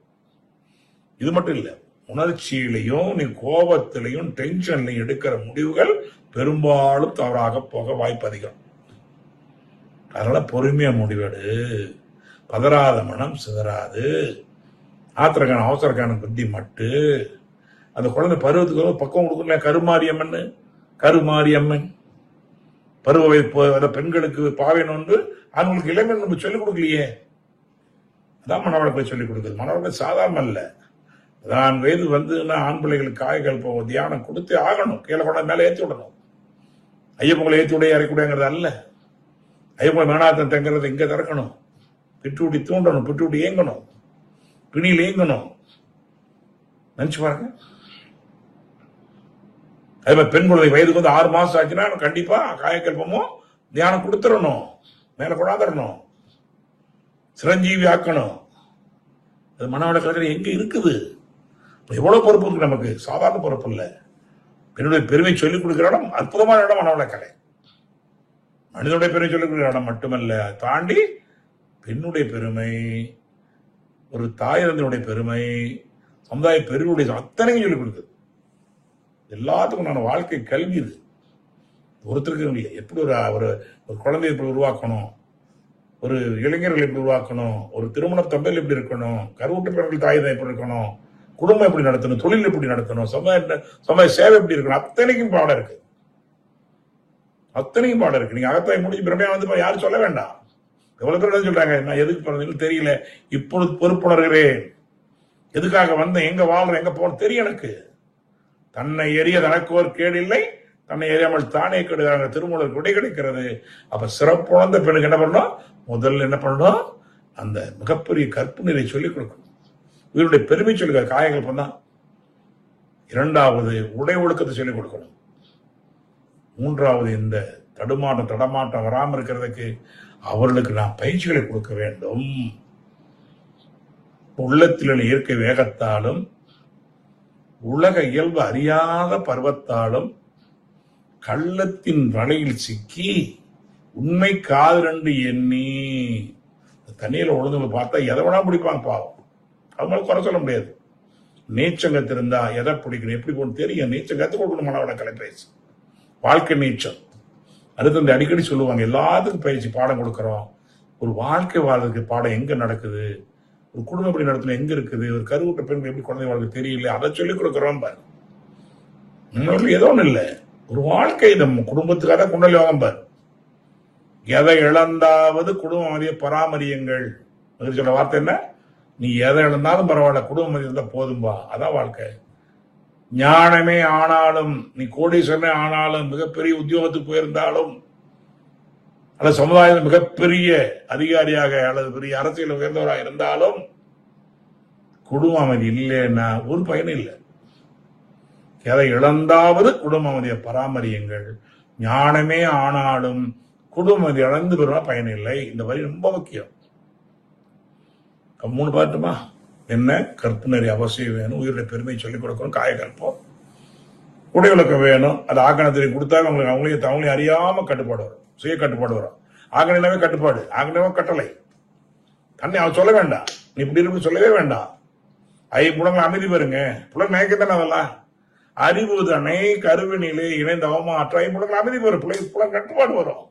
A: இது மட்டும் இல்ல, உணர்ச்சியிலையும் நீ கோபத்திலையும் டென்ஷன்லையும் எடுக்கிற முடிவுகள் பெரும்பாலும் தவறாக போக வாய்ப்பு அதிகம். அதனால பொறுமையா முடிவெடு. பதறாத மனம் சிதறாது. ஆத்திரக்கான அவசரக்கான புத்தி மட்டு. அந்த குழந்தை பருவத்துக்கு பக்கம் கொடுக்கல. கருமாரியம்மன் பருவ பெண்களுக்கு பாவை நோன்பு, அவங்களுக்கு இளமை நம்ம சொல்லிக் கொடுக்கலையே. அதான் மனவளக்கலை சொல்லிக் கொடுக்குது. மனவளக்கலை சாதாரண அல்ல. 4 வயது வந்துன்னா ஆண் பிள்ளைகளுக்கு காய்கள் போகும், தியானம் கொடுத்து ஆகணும். கீழே கொண்ட மேலே ஏற்றி விடணும். ஐயப்பங்களை ஏற்றி விடைய இறக்கூடாங்கிறது அல்ல. ஐயப்பங்களை மேனாத்தம் தங்கிறது இங்க திறக்கணும். பிட்டுட்டி தூண்டணும், பிட்டுட்டி ஏங்கணும், பிணியில் ஏங்கணும். நினைச்சு பாருங்க. அதே மாதிரி பெண் குழந்தை வயதுக்கு வந்து 6 மாசம் ஆச்சுன்னா கண்டிப்பா காயக்கல்பமோ தியானம் கொடுத்துடணும், மேல கொண்டாந்துடணும், சிரஞ்சீவி ஆக்கணும். அது மனவள கலைஞர் எங்க இருக்குது? எவ்வளவு பொறுப்பு இருக்கு நமக்கு. சாதாரண பொறுப்பு இல்ல. பெண்ணுடைய பெருமை சொல்லிக் கொடுக்கிற இடம் அற்புதமான இடம் மனவள கலை. மனிதனுடைய பெருமை சொல்லிக் கொடுக்கிற இடம் மட்டுமல்ல, தாண்டி பெண்ணுடைய பெருமை, ஒரு தாயினுடைய பெருமை, சமுதாய பெருமையுடைய அத்தனையும் சொல்லிக் கொடுக்குது. எல்லாத்துக்கும் நான் வாழ்க்கை கல்வி இது. ஒருத்தருக்கு இல்லை. எப்படி ஒரு குழந்தையை எப்படி உருவாக்கணும், ஒரு இளைஞர்கள் எப்படி உருவாக்கணும், ஒரு திருமண தம்பதியில் எப்படி இருக்கணும், கருவுற்ற பெண்கள் தாய் தான் எப்படி இருக்கணும், குடும்பம் எப்படி நடத்தணும், தொழில் எப்படி நடத்தணும், சமய சேவை எப்படி இருக்கணும், அத்தனைக்கும் பாடம் இருக்கு. அத்தனையும் பாடம் இருக்கு. நீங்க அகத்தாய் முடிஞ்சு பிரமையா வந்து யாரும் சொல்ல வேண்டாம். எவ்வளவு பேர் சொல்றாங்க, நான் எதுக்கு பிறந்தேன்னு தெரியல, இப்பொழுது பொறுப்புணர்கிறேன், எதுக்காக வந்தேன், எங்க வாழ்றேன், எங்க போன தெரியும் எனக்கு. தன்னை எரிய தனக்கோர் கேடு இல்லை, தன்னை எரியாமல் தானே கெடுகிறாங்க, திருமூலர் கொடை கிடைக்கிறது. அப்ப சிறப்புணர்ந்த பெண்ணுக்கு என்ன பண்ணணும், முதல்ல என்ன பண்ணணும், அந்த மிகப்பெரிய கற்பு நிலை சொல்லிக் கொடுக்கணும். இவருடைய பெருமை சொல்லுகிற காயங்கள் பண்ணா. இரண்டாவது உடை ஒழுக்கத்தை சொல்லிக் கொடுக்கணும். மூன்றாவது இந்த தடமாட்டம் வராமல் இருக்கிறதுக்கு அவர்களுக்கு நாம் பயிற்சிகளை கொடுக்க வேண்டும். உள்ளத்தில் இயற்கை வேகத்தாலும் உலக இயல்பு அறியாத பருவத்தாலும் கள்ளத்தின் வலையில் சிக்கி உண்மை காதரண்டு எண்ணி தண்ணியில ஒழுங்கு பார்த்தா எதை வேணா பிடிப்பாங்க பாவம். அவங்களால குறை சொல்ல முடியாது. நீச்சம் கத்திருந்தா எதை பிடிக்கணும், எப்படி போகணும் தெரியும். நீச்சம் கற்றுக் கொடுக்கணும். மனவள கலை பயிற்சி, வாழ்க்கை நீச்சம். அடுத்து அந்த அடிக்கடி சொல்லுவாங்க, எல்லாத்துக்கும் பயிற்சி பாடம் கொடுக்குறோம். ஒரு வாழ்க்கை வாழ்றதுக்கு பாடம் எங்க நடக்குது, ஒரு குடும்பம் எப்படி நடத்தணும் எங்க இருக்குது, ஒரு கருவுட்ட பெண்கள் எப்படி குழந்தை வாழ்க்கை தெரியல, அதை சொல்லிக் கொடுக்குறோம் பாரு. முன்னோர்கள் ஏதோ ஒண்ணு இல்லை, ஒரு வாழ்க்கை நம்ம குடும்பத்துக்காக குண்டலி யோகம் பாரு. எதை இழந்தாவது குடும்பம் மதிய பராமரியுங்கள். சொல்ற வார்த்தை என்ன, நீ எதை இழந்தாலும் பரவாயில்ல, குடும்பம் மதியம் இருந்தா போதும்பா. அதான் வாழ்க்கை. ஞானமே ஆனாலும், நீ கோடீஸ்வரனே ஆனாலும், மிகப்பெரிய உத்தியோகத்துக்கு போயிருந்தாலும், அல்லது சமுதாயத்தில் மிகப்பெரிய அதிகாரியாக அல்லது பெரிய அரசியல் உயர்ந்தவராக இருந்தாலும், குடும்ப அமைதி இல்லைன்னா ஒரு பயனும் இல்லை. எதை இழந்தாவது குடும்ப அமைதியை பராமரியுங்கள். ஞானமே ஆனாலும் குடும்ப அமைதி இழந்து பெறுவா பயன் இல்லை. இந்த வரி ரொம்ப முக்கியம். 3 பாட்டுமா என்ன, கற்பு நெறி அவசியம் வேணும், உயிரிட பெருமை சொல்லிக் கொடுக்கணும், காயகற்பம், உடை விளக்கம் வேணும். அது ஆக்கணத்தை கொடுத்தா அவங்களையும் அறியாம கட்டுப்பாடு வரும், சுய கட்டுப்பாடு வரும். ஆகணினவே கட்டுப்பாடு, ஆகணினவே கட்டளை. தன்னை அவன் சொல்ல வேண்டாம், நீ இப்படி இருக்கு சொல்லவே வேண்டாம். புலங்கள் அமைதி பெறுங்க, புலன் மயக்கத்தானே அதெல்லாம். அறிவு தன்னை கருவினிலே இணைந்த அவமாற்ற புலங்கள் அமைதி பெறும், புலன் கட்டுப்பாடு வரும்,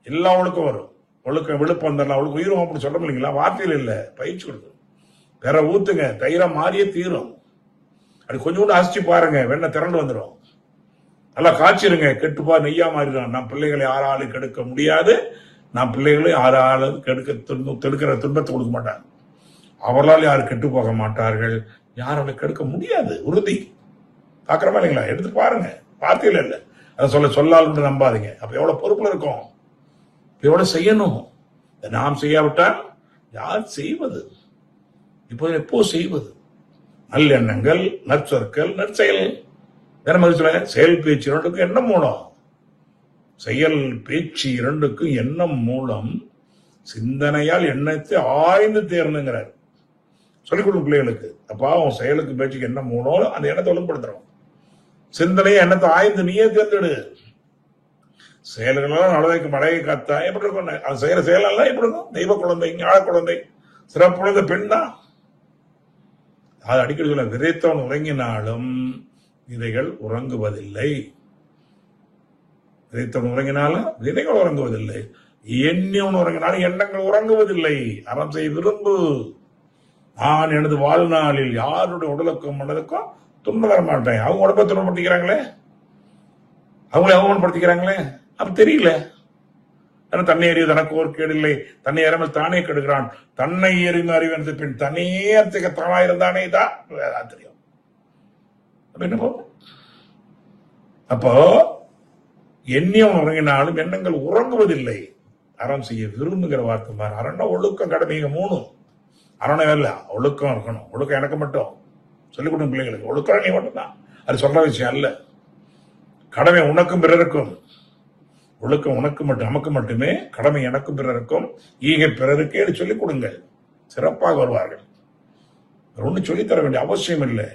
A: எல்லா ஒழுக்கம் வரும். ஒழுக்கம் விழுப்பம் தரலாம், ஒழுக்கம் உயிரும் அப்படி சொல்ல இல்லைங்களா, வார்த்தையில் இல்லை, பயிற்சி கொடுக்கும். வேற ஊத்துங்க, தயிரம் மாறியே தீரும். அப்படி கொஞ்சோண்டு அசிச்சு பாருங்க, வெண்ணெய் திரண்டு வந்துடும். நல்லா காய்ச்சிருங்க, கெட்டுப்பா நெய்யா மாறிடும். நம் பிள்ளைகளை யாராலும் கெடுக்க முடியாது, நம் பிள்ளைகளை யாராலும் கெடுக்கிற துன்பத்தை கொடுக்க மாட்டாங்க. அவர்களால் யாரும் கெட்டு போக மாட்டார்கள், யாரும் கெடுக்க முடியாது, உறுதி. பாக்குறமா இல்லைங்களா, எடுத்து பாருங்க, வார்த்தையில இல்லை, அதை சொல்லாலும் நம்பாதீங்க. அப்ப எவ்வளவு பொறுப்புல இருக்கும், எவ்வளவு செய்யணும். நாம் செய்யாவிட்டால் யார் செய்வது, இப்போ எப்போ செய்வது. நல்லெண்ணங்கள், நற்சொற்கள், நற்செயல். வேற மாதிரி சொல்ல, செயல் பேச்சு இரண்டுக்கும் எண்ணம் மூலம், செயல் பேச்சு இரண்டுக்கும் எண்ணம் மூலம், சிந்தனையால் எண்ணத்தை ஆய்ந்து தேர்ந்துங்கிறார். சொல்லிக் கொடுக்கும் பிள்ளைகளுக்கு. அப்பா உன் செயலுக்கு பேச்சுக்கு என்ன மூலம், அந்த எண்ணத்தை ஒழுங்குபடுத்துறோம். சிந்தனையை எண்ணத்தை ஆய்ந்து நீயே தேர்ந்தெடு. செயல்களெல்லாம் நடவைக்கு மழையை காத்தா எப்படி இருக்கும், அது செய்யற செயலெல்லாம் எப்படி இருக்கும். தெய்வ குழந்தை, ஞான குழந்தை, சிறப்புழந்த பெண் தான். அது அடிக்கடி சொல்ல, விதைத்தவன் உறங்கினாலும் விதைகள் உறங்குவதில்லை. விதைத்தவன் உறங்கினாலும் விதைகள் உறங்குவதில்லை. எண்ணியவன் உறங்கினாலும் எண்ணங்கள் உறங்குவதில்லை. அறம் செய் விரும்பு. நான் எனது வாழ்நாளில் யாருடைய உடலுக்கும் மனதுக்கும் துன்பம் தர மாட்டேன். அவங்க உடம்பை துன்பப்படுத்திக்கிறாங்களே, அவங்களே அவமானப்படுத்திக்கிறாங்களே, அப்ப தெரியல. தன்னை அறிவு தனக்கு ஒரு கேடு இல்லை, தன்னை அறியாமல் தானே கெடுகிறான். தன்னை அறிவு அறிவு பின் தனியே அர்த்தக தானா இருந்தானே தான் தெரியும். என்ன அப்போ எண்ணியம் உறங்கினாலும் எண்ணங்கள் உறங்குவதில்லை. அறம் செய்ய விரும்புகிற வார்த்தை மாதிரி. அறம்னா ஒழுக்கம், கடமைங்க 3. அரணம் இல்ல, ஒழுக்கம் இருக்கணும். ஒழுக்கம் எனக்கு மட்டும் சொல்லிக் கொடுக்கும் பிள்ளைங்களுக்கு. ஒழுக்கம் நீ மட்டும்தான், அது சொல்ற விஷயம் அல்ல. கடமை உனக்கும் பிறருக்கும். ஒழுக்கம் உனக்கு மட்டும், நமக்கு மட்டுமே. கடமை எனக்கும் பிறருக்கும், ஈகை பிறருக்கே சொல்லிக் கொடுங்க, சிறப்பாக வருவார்கள். ஒண்ணு சொல்லித்தர வேண்டிய அவசியம் இல்லை.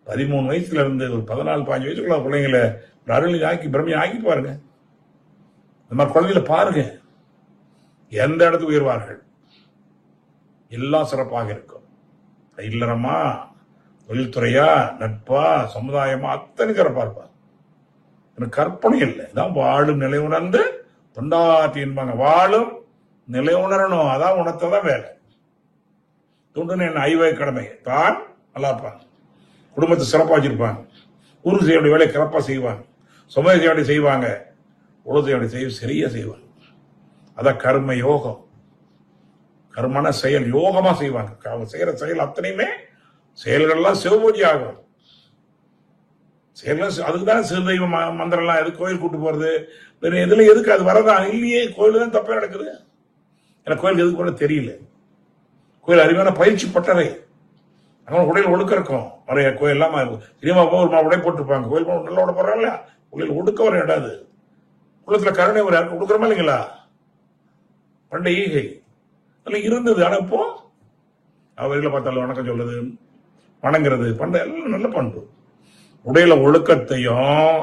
A: 13 வயசுல இருந்து ஒரு 14-15 வயசுக்குள்ள பிள்ளைங்களை ஒரு அருளை ஆக்கி பிரமையை ஆக்கி பாருங்க. இந்த மாதிரி குழந்தைகளை பாருங்க, எந்த இடத்துக்கு உயர்வார்கள். எல்லாம் சிறப்பாக இருக்கும். இல்லறமா, தொழில்துறையா, நட்பா, சமுதாயமா, அத்தனை சிறப்பா இருப்பாங்க. கற்பனை இல்லை. இதான் வாழும் நிலை உணர்ந்து தொண்டாற்றி என்பாங்க. வாழும் நிலை உணரணும், அதான் உணர்த்ததான் வேலை. தொண்டுன்னு என்ன ஐவகை கடமை. தான் நல்லா இருப்பாங்க, குடும்பத்தை சிறப்பாக வச்சிருப்பாங்க, ஊருக்கு செய்ய வேண்டிய வேலையை சிறப்பாக செய்வாங்க, சமூக செய்ய வேண்டிய செய்வாங்க, உலக செய்ய வேண்டிய செய்ய சரியா செய்வாங்க. அதான் கர்ம யோகம். கர்மன செயல் யோகமா செய்வாங்க. அவங்க செய்யற செயல் அத்தனையுமே செயல்கள்லாம் சிவபூஜை ஆகும். செயல்கள் அதுக்கு தான் சிறுதெய்வ மந்திரம்லாம் எது கோயில் கூட்டு போறது இதுல எதுக்கு அது வரதா இல்லையே. கோயில் தான் தப்பே நடக்குது. எனக்கு கோயிலுக்கு எதுக்கு கூட தெரியல. கோயில் அறிவான பயிற்சி பட்டறை. அவங்க உடையில் ஒடுக்க இருக்கும். நிறைய கோயில் எல்லாம் சினிமா ஒரு உடை போட்டுருப்பாங்க. கோயில் நல்ல உடை போடுறாங்க. உடையில் ஒடுக்க வர இடம் அது. குளத்துல கருணை ஒரு கொடுக்குறோமா இல்லைங்களா? பண்டைய ஈகை அதில் இருந்தது. ஆனா இப்போ அவர்களை பார்த்தாலும் வணக்கம் சொல்றது, வணங்குறது, பண்ட எல்லாம் நல்ல பண்பு. உடையில ஒழுக்கத்தையும்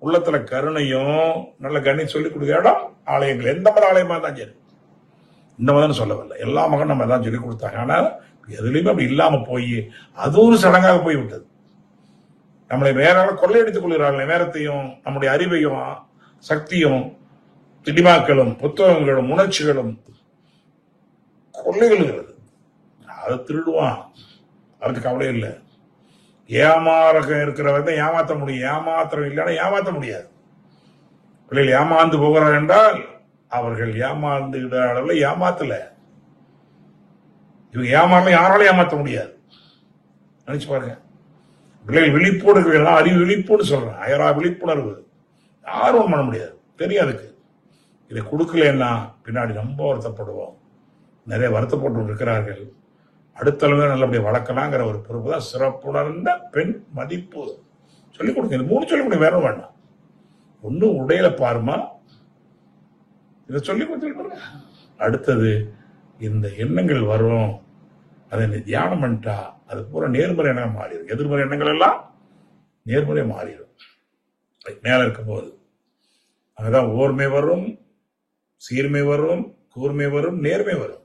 A: உள்ளத்துல கருணையும் நல்ல கண்ணி சொல்லி கொடுக்குற இடம் ஆலயங்கள். எந்த மத ஆலயமா தான் சரி, இந்த மதம் சொல்லவில்லை, எல்லா மகன் நம்ம தான் சொல்லி கொடுத்தாங்க. ஆனால் எதுலையுமே அப்படி இல்லாம போய் அது ஒரு சடங்காக போய் விட்டது. நம்மளை வேற கொள்ளையடித்துக் கொள்கிறார்கள். நேரத்தையும் நம்முடைய அறிவையும் சக்தியும் திடிமாக்களும் புத்தகங்களும் உணர்ச்சிகளும் கொள்ளைகளுங்கிறது. அதை திருடுவான், அதுக்கு கவலை இல்லை. ஏமாறக இருக்கிறவங்க ஏமாற்ற முடியும். ஏமாத்திரம் இல்லைன்னா ஏமாற்ற முடியாது. பிள்ளைகள் ஏமாந்து போகிறார் என்றால் அவர்கள் ஏமாந்து அளவில் ஏமாத்தல. இவங்க ஏமாறல யாராலும் ஏமாற்ற முடியாது. நினைச்சு பாருங்க. பிள்ளைகள் விழிப்போடு இருக்கிறதா அறிவு விழிப்போடு சொல்றேன். அயரா விழிப்புணர்வு யாரும் பண்ண முடியாது. தெரியாதுக்கு இதை கொடுக்கலன்னா பின்னாடி ரொம்ப வருத்தப்படுவோம். நிறைய வருத்தப்பட்டு இருக்கிறார்கள். அடுத்த தலைமுறை நல்லபடியாக வளர்க்கலாங்கிற ஒரு பொறுப்பு தான் சிறப்புணர்ந்த பெண் மதிப்பு. சொல்லிக் கொடுங்க. இது 3 சொல்லிக் கொடுங்க, வேற வேண்டாம். ஒண்ணு உடையில பாருமா, இதை சொல்லிக் கொடுத்துருக்க. அடுத்தது இந்த எண்ணங்கள் வரும், அதை நீ தியானம் பண்ணிட்டா அது பூரா நேர்மறை எண்ணம் மாறிடும். எதிர்மறை எண்ணங்கள் எல்லாம் நேர்மறை மாறிடும். மேல இருக்கும் போது அங்கதான் ஓர்மை வரும், சீர்மை வரும், கூர்மை வரும், நேர்மை வரும்.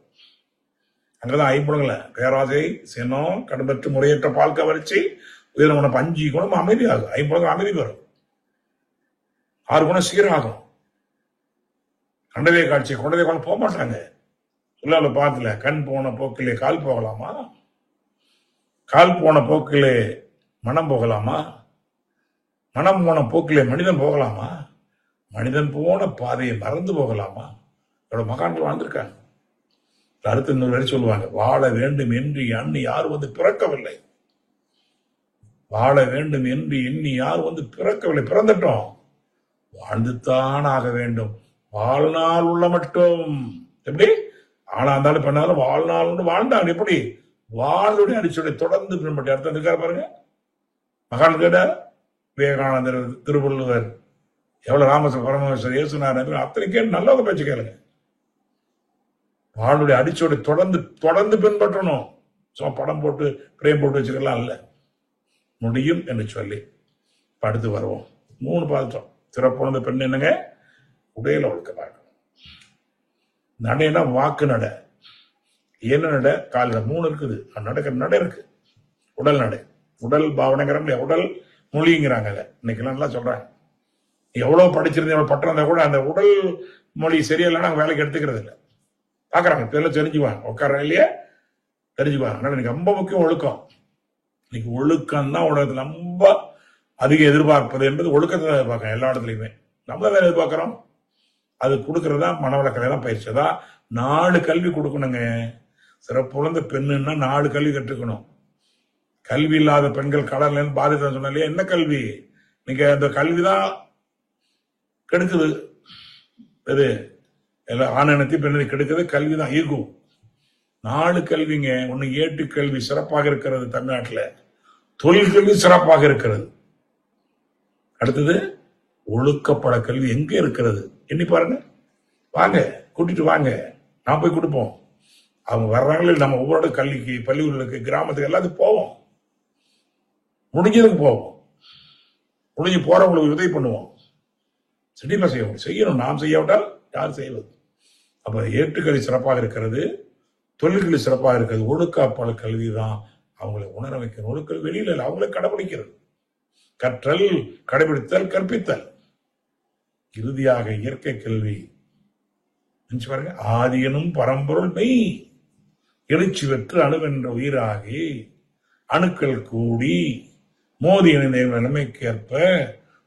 A: அங்கதான் ஐம்புலங்கள பேராசை, சினம், கடம்பற்று முறையற்ற பால் கவர்ச்சி, உயிரின 5 குணம் அமைதியாகும். ஐம்புலங்கள் அமைதி வரும். 6 குணம் சீராகும். கண்டதே காட்சி கொண்டதே கொண்டு போக மாட்டாங்க. சொல்ல பாத்துல கண் போன போக்கிலே கால் போகலாமா? கால் போன போக்கிலே மனம் போகலாமா? மனம் போன போக்கிலே மனிதன் போகலாமா? மனிதன் போன பாதையை மறந்து போகலாமா? இதோட மகான்கள் வாழ்ந்திருக்காங்க. அடுத்து இன்னொரு வரை சொல்லுவாங்க, வாழ வேண்டும் என்று எண்ணி யார் வந்து பிறக்கவில்லை. வாழ வேண்டும் என்று எண்ணி யார் வந்து பிறக்கவில்லை. பிறந்துட்டோம், வாழ்ந்துத்தான் ஆக வேண்டும். வாழ்நாள் உள்ள மட்டும். எப்படி ஆனா இருந்தாலும் பண்ணாலும் வாழ்நாள் வாழ்ந்தாங்க. எப்படி வாழ்வுடைய அடிச்சுடைய தொடர்ந்து பின்பற்றி அர்த்தம் இருக்காரு பாருங்க. மகான் கேட விவேகானந்தர், திருவள்ளுவர், எவ்வளவு ராமச பரமேஸ்வர், இயேசுநாதர், அத்தனை கேட்டு நல்லவங்க பேச்சு கேளுங்க. வாழ்வுடைய அடிச்சோட தொடர்ந்து பின்பற்றணும். சும்மா படம் போட்டு பிரேம் போட்டு வச்சுக்கலாம் இல்ல, முடியும் என்று சொல்லி அடுத்து வருவோம். 3 பார்த்தோம். சிறப்புணர்ந்த பெண் என்னங்க? உடையில ஒழுக்க பார்க்கணும். நடைனா வாக்கு நடை, என்ன நடை, கால் நடை, 3 இருக்குது. நடக்கிற நடை இருக்கு. உடல் நடை, உடல் பாவனைங்கிறாங்க, உடல் மொழிங்கிறாங்க. இன்னைக்கு நல்லா சொல்றாங்க. எவ்வளவு படிச்சிருந்தா எவ்வளவு பட்டம் இருந்தா கூட அந்த உடல் மொழி சரியில்லைன்னா வேலைக்கு எடுத்துக்கிறது இல்லை. பாக்குறாங்க, இதெல்லாம் தெரிஞ்சுக்குவாங்க. உட்கார இல்லையே தெரிஞ்சுக்குவாங்க. அதனால இன்னைக்கு ரொம்ப முக்கியம் ஒழுக்கம். இன்னைக்கு ஒழுக்கம் தான் உலகத்துல ரொம்ப அதிக எதிர்பார்ப்பது என்பது ஒழுக்கத்தை எதிர்பார்க்க. எல்லா இடத்துலையுமே நம்ம வேற எதிர்பார்க்கிறோம். அது கொடுக்கறதா மனவளக்கலை தான் பயிற்சி தான். 4 கல்வி கொடுக்கணுங்க. சிறப்புணர்ந்த பெண்ணுன்னா 4 கல்வி கற்றுக்கணும். கல்வி இல்லாத பெண்கள் கடல்ல பாதித்த சொன்னாலே என்ன கல்வி? நீங்க அந்த கல்விதான் கெடுக்குது. இது ஆணனத்தி பெண்ணை கெடுக்குது கல்விதான். ஈகோ. 4 கல்விங்க. ஒண்ணு ஏட்டு கல்வி சிறப்பாக இருக்கிறது தமிழ்நாட்டில், தொழில் கல்வி சிறப்பாக இருக்கிறது. அடுத்தது ஒழுக்கப்பட கல்வி எங்க இருக்கிறது எண்ணி பாருங்க. வாங்க, கூட்டிட்டு வாங்க, நான் போய் கொடுப்போம். அவங்க வர்றாங்களே, நம்ம ஒவ்வொரு கல்விக்கு, பள்ளிகளுக்கு, கிராமத்துக்கு எல்லாத்துக்கும் போவோம். முடிஞ்சதுக்கு போவோம். முடிஞ்சு போறவங்களுக்கு உதவி பண்ணுவோம். செடிமா செய்யணும். நாம் செய்யாவிட்டால் யார் செய்வது? அப்ப ஏற்றுக்கல்வி சிறப்பாக இருக்கிறது, தொழில்கல்வி சிறப்பாக இருக்கிறது. ஒழுக்காப்பாள கல்வி தான் அவங்களை உணர வைக்கணும். ஒழுக்க வெளியில இல்லை, அவங்களை கடைபிடிக்கிறது. கற்றல், கடைபிடித்தல், கற்பித்தல். இறுதியாக இயற்கை கல்வி. பாருங்க, ஆதியனும் பரம்பொருள் மெய். எழுச்சி பெற்று அணுவென்ற உயிராகி அணுக்கள் கூடி மோதி இணைந்த நிலைமைக்கேற்ப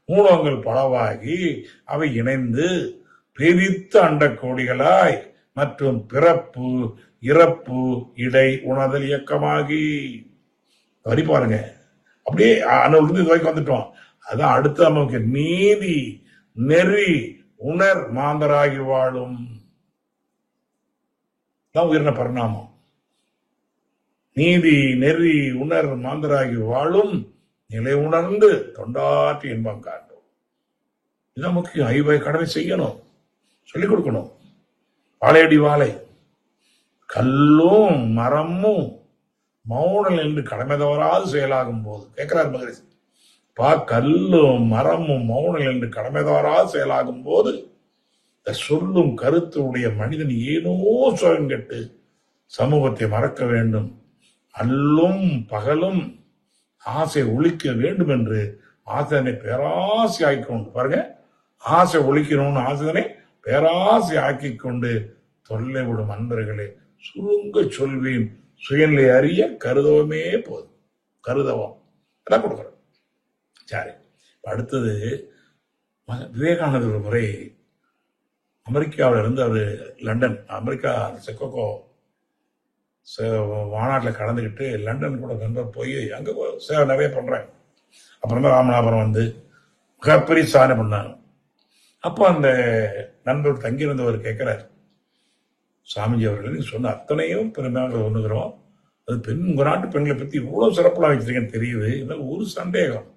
A: மூலங்கள் பலவாகி அவை இணைந்து பிரித்த அண்டக்கோடிகளாய் மற்றும் பிறப்பு இறப்பு இடை உணர்தல் இயக்கமாகி வரி பாருங்க. அப்படியே அணுவிலிருந்து இது வரைக்கும் வந்துட்டோம். அதான் அடுத்து நமக்கு நீதி நெறி உணர் மாந்தராகி வாழும் தான் உயிரின பரிணாமம். நீதி நெறி உணர் மாந்தராகி வாழும் நிலை உணர்ந்து தொண்டாற்றி இன்பம் காண்டும். இதுதான் முக்கியம். ஐவை கடமை செய்யணும், சொல்லிக் கொடுக்கணும். வாழையடி வாழை கல்லும் மரமும் மௌனம் என்று கடமை தவறாது செயலாகும் போது கேட்கிறார் மகரிஷி. கல்லும் மரமும் மௌனம் என்று கடமை தவறாது செயலாகும் போது இந்த சொல்லும் கருத்து உடைய மனிதன் ஏனோ சுயங்கட்டு சமூகத்தை மறக்க வேண்டும், அல்லும் பகலும் ஆசை ஒழிக்க வேண்டும் என்று ஆசனை பேராசை ஆக்கி கொண்டு பாருங்க. ஆசை ஒழிக்கணும்னு ஆசனை பேராசை ஆக்கி கொண்டு தொல்லை விடும் அன்பர்களே, சுருங்க சொல்வேன் சுயநிலை அறிய கருதவமே போதும். கருதவம் அதான் கொடுக்குறோம். சரி, அடுத்தது விவேகானந்தர் ஒரு முறை அமெரிக்காவில் இருந்து அவர் லண்டன் அமெரிக்கா செக்கோகோ மாநாட்டில் கலந்துக்கிட்டு லண்டன் கூட நண்பர் போய் அங்கே சேவை நிறைய பண்றாங்க. அப்புறம் தான் ராமநாதபுரம் வந்து மிகப்பெரிய சாதனை பண்ணாங்க. அப்போ அந்த நண்பர் தங்கியிருந்தவர் கேட்கிறார், சாமிஜி அவர்கள் சொன்ன அத்தனையும் பெருமையாக ஒண்ணுகிறோம், அது பெண் உங்க நாட்டு பெண்களை பத்தி இவ்வளவு சிறப்பாக வச்சிருக்கேன்னு தெரியுது, இதனால ஒரு சந்தேகம்.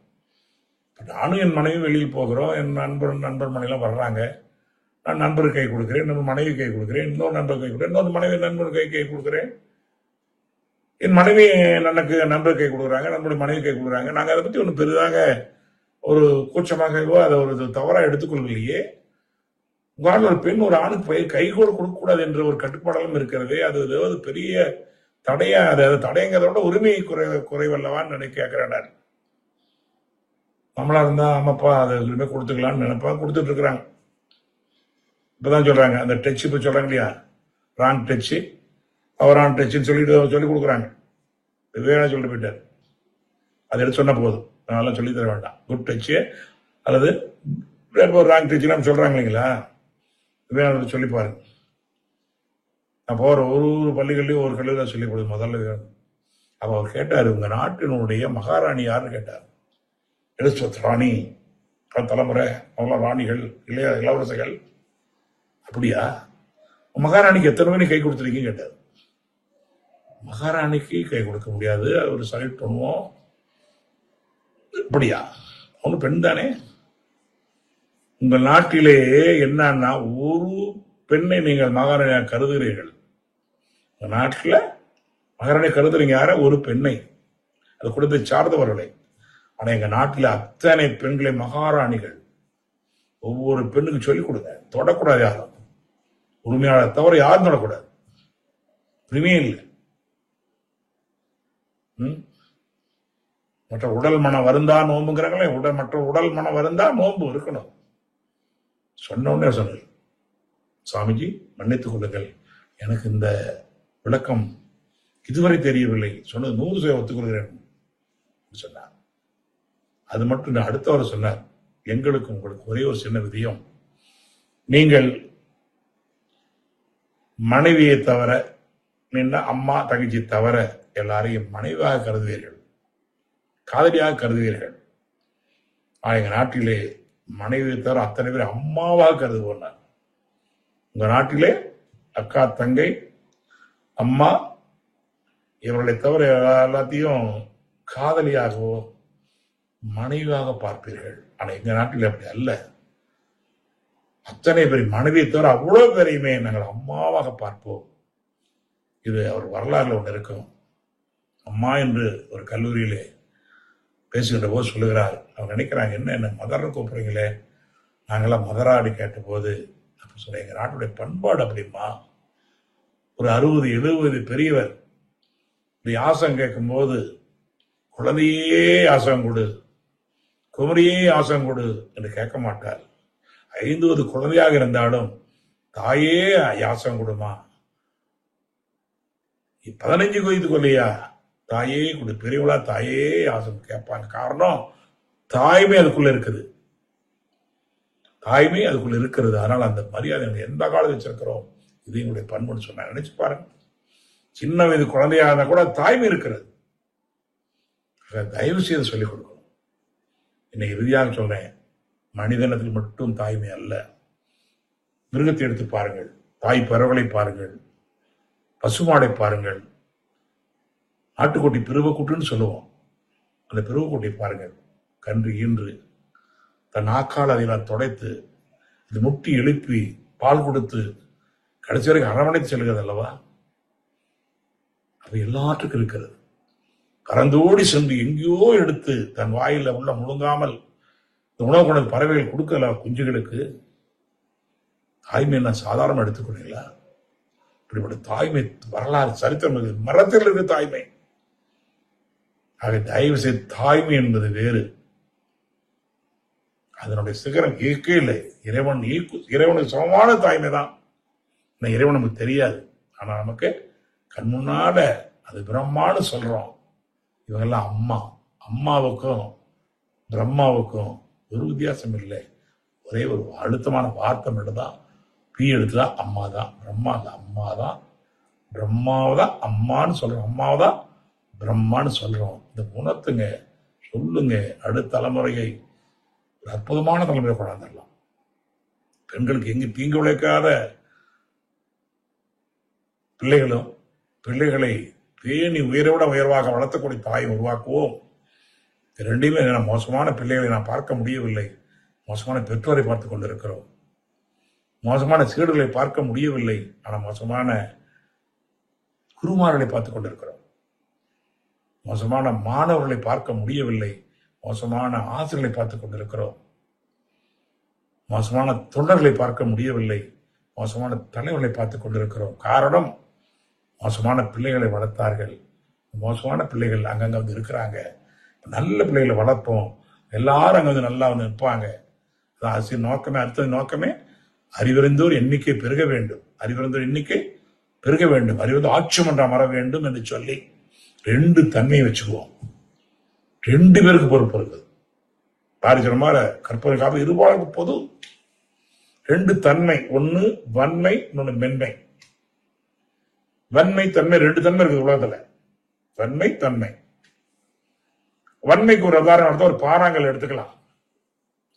A: நானும் என் மனைவி வெளியில் போகிறோம், என் நண்பர் மனைவிலாம் வர்றாங்க, நான் நண்பருக்கு கை கொடுக்குறேன், நம்ம மனைவி கை கொடுக்குறேன், இன்னொரு நண்பர் கை கொடுக்குறேன், இன்னொரு மனைவி நண்பர் கை கொடுக்குறேன், என் மனைவி எனக்கு நண்பர் கை கொடுக்குறாங்க, நம்மளுடைய மனைவி கை கொடுக்குறாங்க. நாங்கள் அதை பத்தி ஒன்று பெரிதாக ஒரு கூச்சமாகவோ அதை ஒரு தவறாக எடுத்துக்கொள்ளலையே. உங்களால் ஒரு பெண் ஒரு ஆணுக்கு கை கூட கொடுக்கக்கூடாது என்ற ஒரு கட்டுப்பாடெல்லாம் இருக்கிறது. அது பெரிய தடையா, அது தடைங்கிறத விட உரிமை குறைவல்லவான்னு கேட்கிறேன். நம்மளா இருந்தா ஆமாப்பா அதை உரிமை கொடுத்துக்கலாம்னு நினைப்பா, கொடுத்துட்டு இருக்கிறாங்க. இப்பதான் சொல்றாங்க அந்த டச், இப்ப சொல்றாங்க இல்லையா, ராங் டச் அவர் ராங் டச்சுன்னு சொல்லி கொடுக்குறாங்க. வேணா சொல்லிட்டு போயிட்டார். அதை எடுத்து சொன்ன போதும், அதெல்லாம் சொல்லி தர வேண்டாம். குட் டச்சு அல்லது ராங் டச்சுலாம் சொல்றாங்க இல்லைங்களா, வேணும் சொல்லி பாருங்க. நான் போற ஒரு பள்ளிகள்லயும் ஒரு கல்லூரியில் சொல்லி கொடுது முதல்ல வேணும். அப்ப அவர் கேட்டாரு, உங்க நாட்டினுடைய மகாராணி யாருன்னு கேட்டார். எலிசபெத் ராணி, தலைமுறை அவங்கள ராணிகள் இல்லையா, இளவரசர்கள். அப்படியா, மகாராணிக்கு எத்தனை மணி கை கொடுத்துருக்கீங்க கேட்டார். மகாராணிக்கு கை கொடுக்க முடியாது, ஒரு சல்யூட் பண்ணுவோம். அப்படியா, அவனு பெண் தானே. உங்கள் நாட்டிலே என்னன்னா ஒரு பெண்ணை நீங்கள் மகாராணியாக கருதுகிறீர்கள். உங்க நாட்டில் மகாராணி கருதுறீங்க யார, ஒரு பெண்ணை, அது குடும்பத்தை சார்ந்தவர்களை. ஆனா எங்க நாட்டில் அத்தனை பெண்களை மகாராணிகள். ஒவ்வொரு பெண்ணுக்கு சொல்லிக் கொடுங்க, தொடக்கூடாது யாரும், உரிமையாளர் தவிர யாரும் தொடக்கூடாது, உரிமையே இல்லை. மற்ற உடல் மனம் வருந்தா நோம்புங்கிறாங்களே, மற்ற உடல் மனம் வருந்தா நோம்பு இருக்கணும். சொன்ன உடனே சொன்ன, சாமிஜி மன்னித்துக் கொள்ளுங்கள், எனக்கு இந்த விளக்கம் இதுவரை தெரியவில்லை, சொன்னது 100% ஒத்துக்கொள்கிறேன் சொன்னார். அது மட்டும் அடுத்தவர் சொன்னார், எங்களுக்கு உங்களுக்கு ஒரே ஒரு சின்ன விதியம், நீங்கள் மனைவியை தவிர நின்ன அம்மா தங்கச்சி தவிர எல்லாரையும் மனைவியாக கருதுவீர்கள், காதலியாக கருதுவீர்கள். எங்க நாட்டிலே மனைவியை தவிர அத்தனை பேர் அம்மாவாக கருதுவோம். உங்க நாட்டிலே அக்கா தங்கை அம்மா இவர்களை தவிர எல்லாத்தையும் காதலியாகவோ மனைவியாக பார்ப்பீர்கள். ஆனா எங்க நாட்டில் அப்படி அல்ல. அத்தனை பேர் மனைவியை தவிர அவ்வளவு பேரையுமே நாங்கள் அம்மாவாக பார்ப்போம். இது அவர் வரலாறுல ஒன்று இருக்கும். அம்மா என்று ஒரு கல்லூரியிலே பேசுகின்ற போது சொல்லுகிறார், அவங்க நினைக்கிறாங்க என்ன மதர்னு கூப்பிடுறீங்களே, நாங்களாம் மதராடி கேட்ட போது அப்ப சொல்ல, எங்க நாட்டுடைய பண்பாடு அப்படிமா. ஒரு 60-70 பெரியவர் இப்படி யாசம் கேட்கும் போது, குழந்தையே யாசம் கொடு, குமரியே யாசம் கொடு என்று கேட்க மாட்டார். 50 குழந்தையாக இருந்தாலும் தாயே யாசம் கொடுமா 15 வயது கொள்ளையா தாயே கொடு, பெரியவளா தாயே ஆசனம் கேட்பாங்க. காரணம் தாய்மை அதுக்குள்ள இருக்குது, தாய்மை அதுக்குள்ள இருக்கிறது. அதனால அந்த மரியாதை எந்த காலத்தில் வச்சிருக்கிறோம், இது என்னுடைய பண்புன்னு சொன்ன. நினைச்சு பாருங்க, சின்ன வயது குழந்தையா இருந்தா கூட தாய்மை இருக்கிறது. தயவு செய்து சொல்லிக் கொடுக்கணும். இன்னைக்கு இறுதியாக சொல்றேன், மனிதனத்தில் மட்டும் தாய்மை அல்ல. மிருகத்தை எடுத்து பாருங்கள், தாய் பறவைகளை பாருங்கள், பசுமாடை பாருங்கள், ஆட்டுக்குட்டி பிறவக்கூட்டுன்னு சொல்லுவோம். அந்த பிறவக்கூட்டை பாருங்கள், கன்று ஈன்று தன் நாக்கால் அதை நான் துடைத்து இது முட்டி எழுப்பி பால் கொடுத்து கடைசி வரைக்கும் அரவணைத்து செல்கிறது அல்லவா? அது எல்லாற்றுக்கும் இருக்கிறது. பறந்தோடி சென்று எங்கேயோ எடுத்து தன் வாயில உள்ள முழுங்காமல் இந்த உணவு கொண்ட பறவைகள் கொடுக்கல குஞ்சுகளுக்கு. தாய்மை என்ன சாதாரண எடுத்துக்கொள்ளீங்களா? இப்படிப்பட்ட தாய்மை வரலாறு சரித்திரம் இருக்குது. மரத்தில் இருக்க தாய்மை. ஆக தயவு செய்து தாய்மை என்பது வேறு, அதனுடைய சிகரம் ஈர்க்கே இல்லை. இறைவனுக்கு சமமான தாய்மை தான். இறைவன் நமக்கு தெரியாது, ஆனா நமக்கு கண் முன்னால அது பிரம்மான்னு சொல்றோம். இவங்கெல்லாம் அம்மா. அம்மாவுக்கும் பிரம்மாவுக்கும் ஒரு வித்தியாசம் இல்லை. ஒரே ஒரு அழுத்தமான வார்த்தை மட்டும்தான். பி எடுத்துதான் அம்மா தான், பிரம்மா தான் அம்மா தான், பிரம்மாவை தான் அம்மான்னு சொல்றோம், அம்மாவை தான் பிரம்மான்னு சொல்றோம். இந்த குணத்துங்க சொல்லுங்க, அடுத்த தலைமுறையை ஒரு அற்புதமான தலைமுறை கொண்டாந்துடலாம். பெண்களுக்கு எங்கு தீங்கு விளைக்காத பிள்ளைகளும், பிள்ளைகளை பேணி உயரோட உயர்வாக வளர்த்தக்கூடிய தாயை உருவாக்குவோம். ரெண்டுமே மோசமான பிள்ளைகளை நான் பார்க்க முடியவில்லை, மோசமான பெற்றோரை பார்த்து கொண்டிருக்கிறோம். மோசமான சீடுகளை பார்க்க முடியவில்லை, ஆனால் மோசமான குருமார்களை பார்த்துக் கொண்டிருக்கிறோம். மோசமான மாணவர்களை பார்க்க முடியவில்லை, மோசமான ஆசிரியர்களை பார்த்துக் கொண்டிருக்கிறோம். மோசமான தொண்டர்களை பார்க்க முடியவில்லை, மோசமான தலைவர்களை பார்த்துக் கொண்டிருக்கிறோம். காரணம், மோசமான பிள்ளைகளை வளர்த்தார்கள். மோசமான பிள்ளைகள் அங்கங்க வந்து இருக்கிறாங்க. நல்ல பிள்ளைகளை வளர்ப்போம், எல்லாரும் அங்க வந்து நல்லா வந்து நிற்பாங்க. ஆசிரியர் நோக்கமே, அடுத்த நோக்கமே அறிவிறந்தோர் எண்ணிக்கை பெருக வேண்டும், அறிவிறந்தோர் எண்ணிக்கை பெருக வேண்டும், அறிவிறந்த ஆட்சி மன்றம் வர வேண்டும் என்று சொல்லி ரெண்டு தன்மையை வச்சுக்குவோம். 2 பேருக்கு பொறுப்பு இருக்குது. பாரிஜனமான கற்பனை காப்பி இருபாலுக்கு பொது. 2 தன்மை, ஒன்னு வன்மை, இன்னொன்னு மென்மை. வன்மை தன்மை 2 தன்மை இருக்குது உலகத்துல. வன்மை தன்மை. வன்மைக்கு ஒரு உதாரணம் எடுத்தா ஒரு பாறாங்கல் எடுத்துக்கலாம்.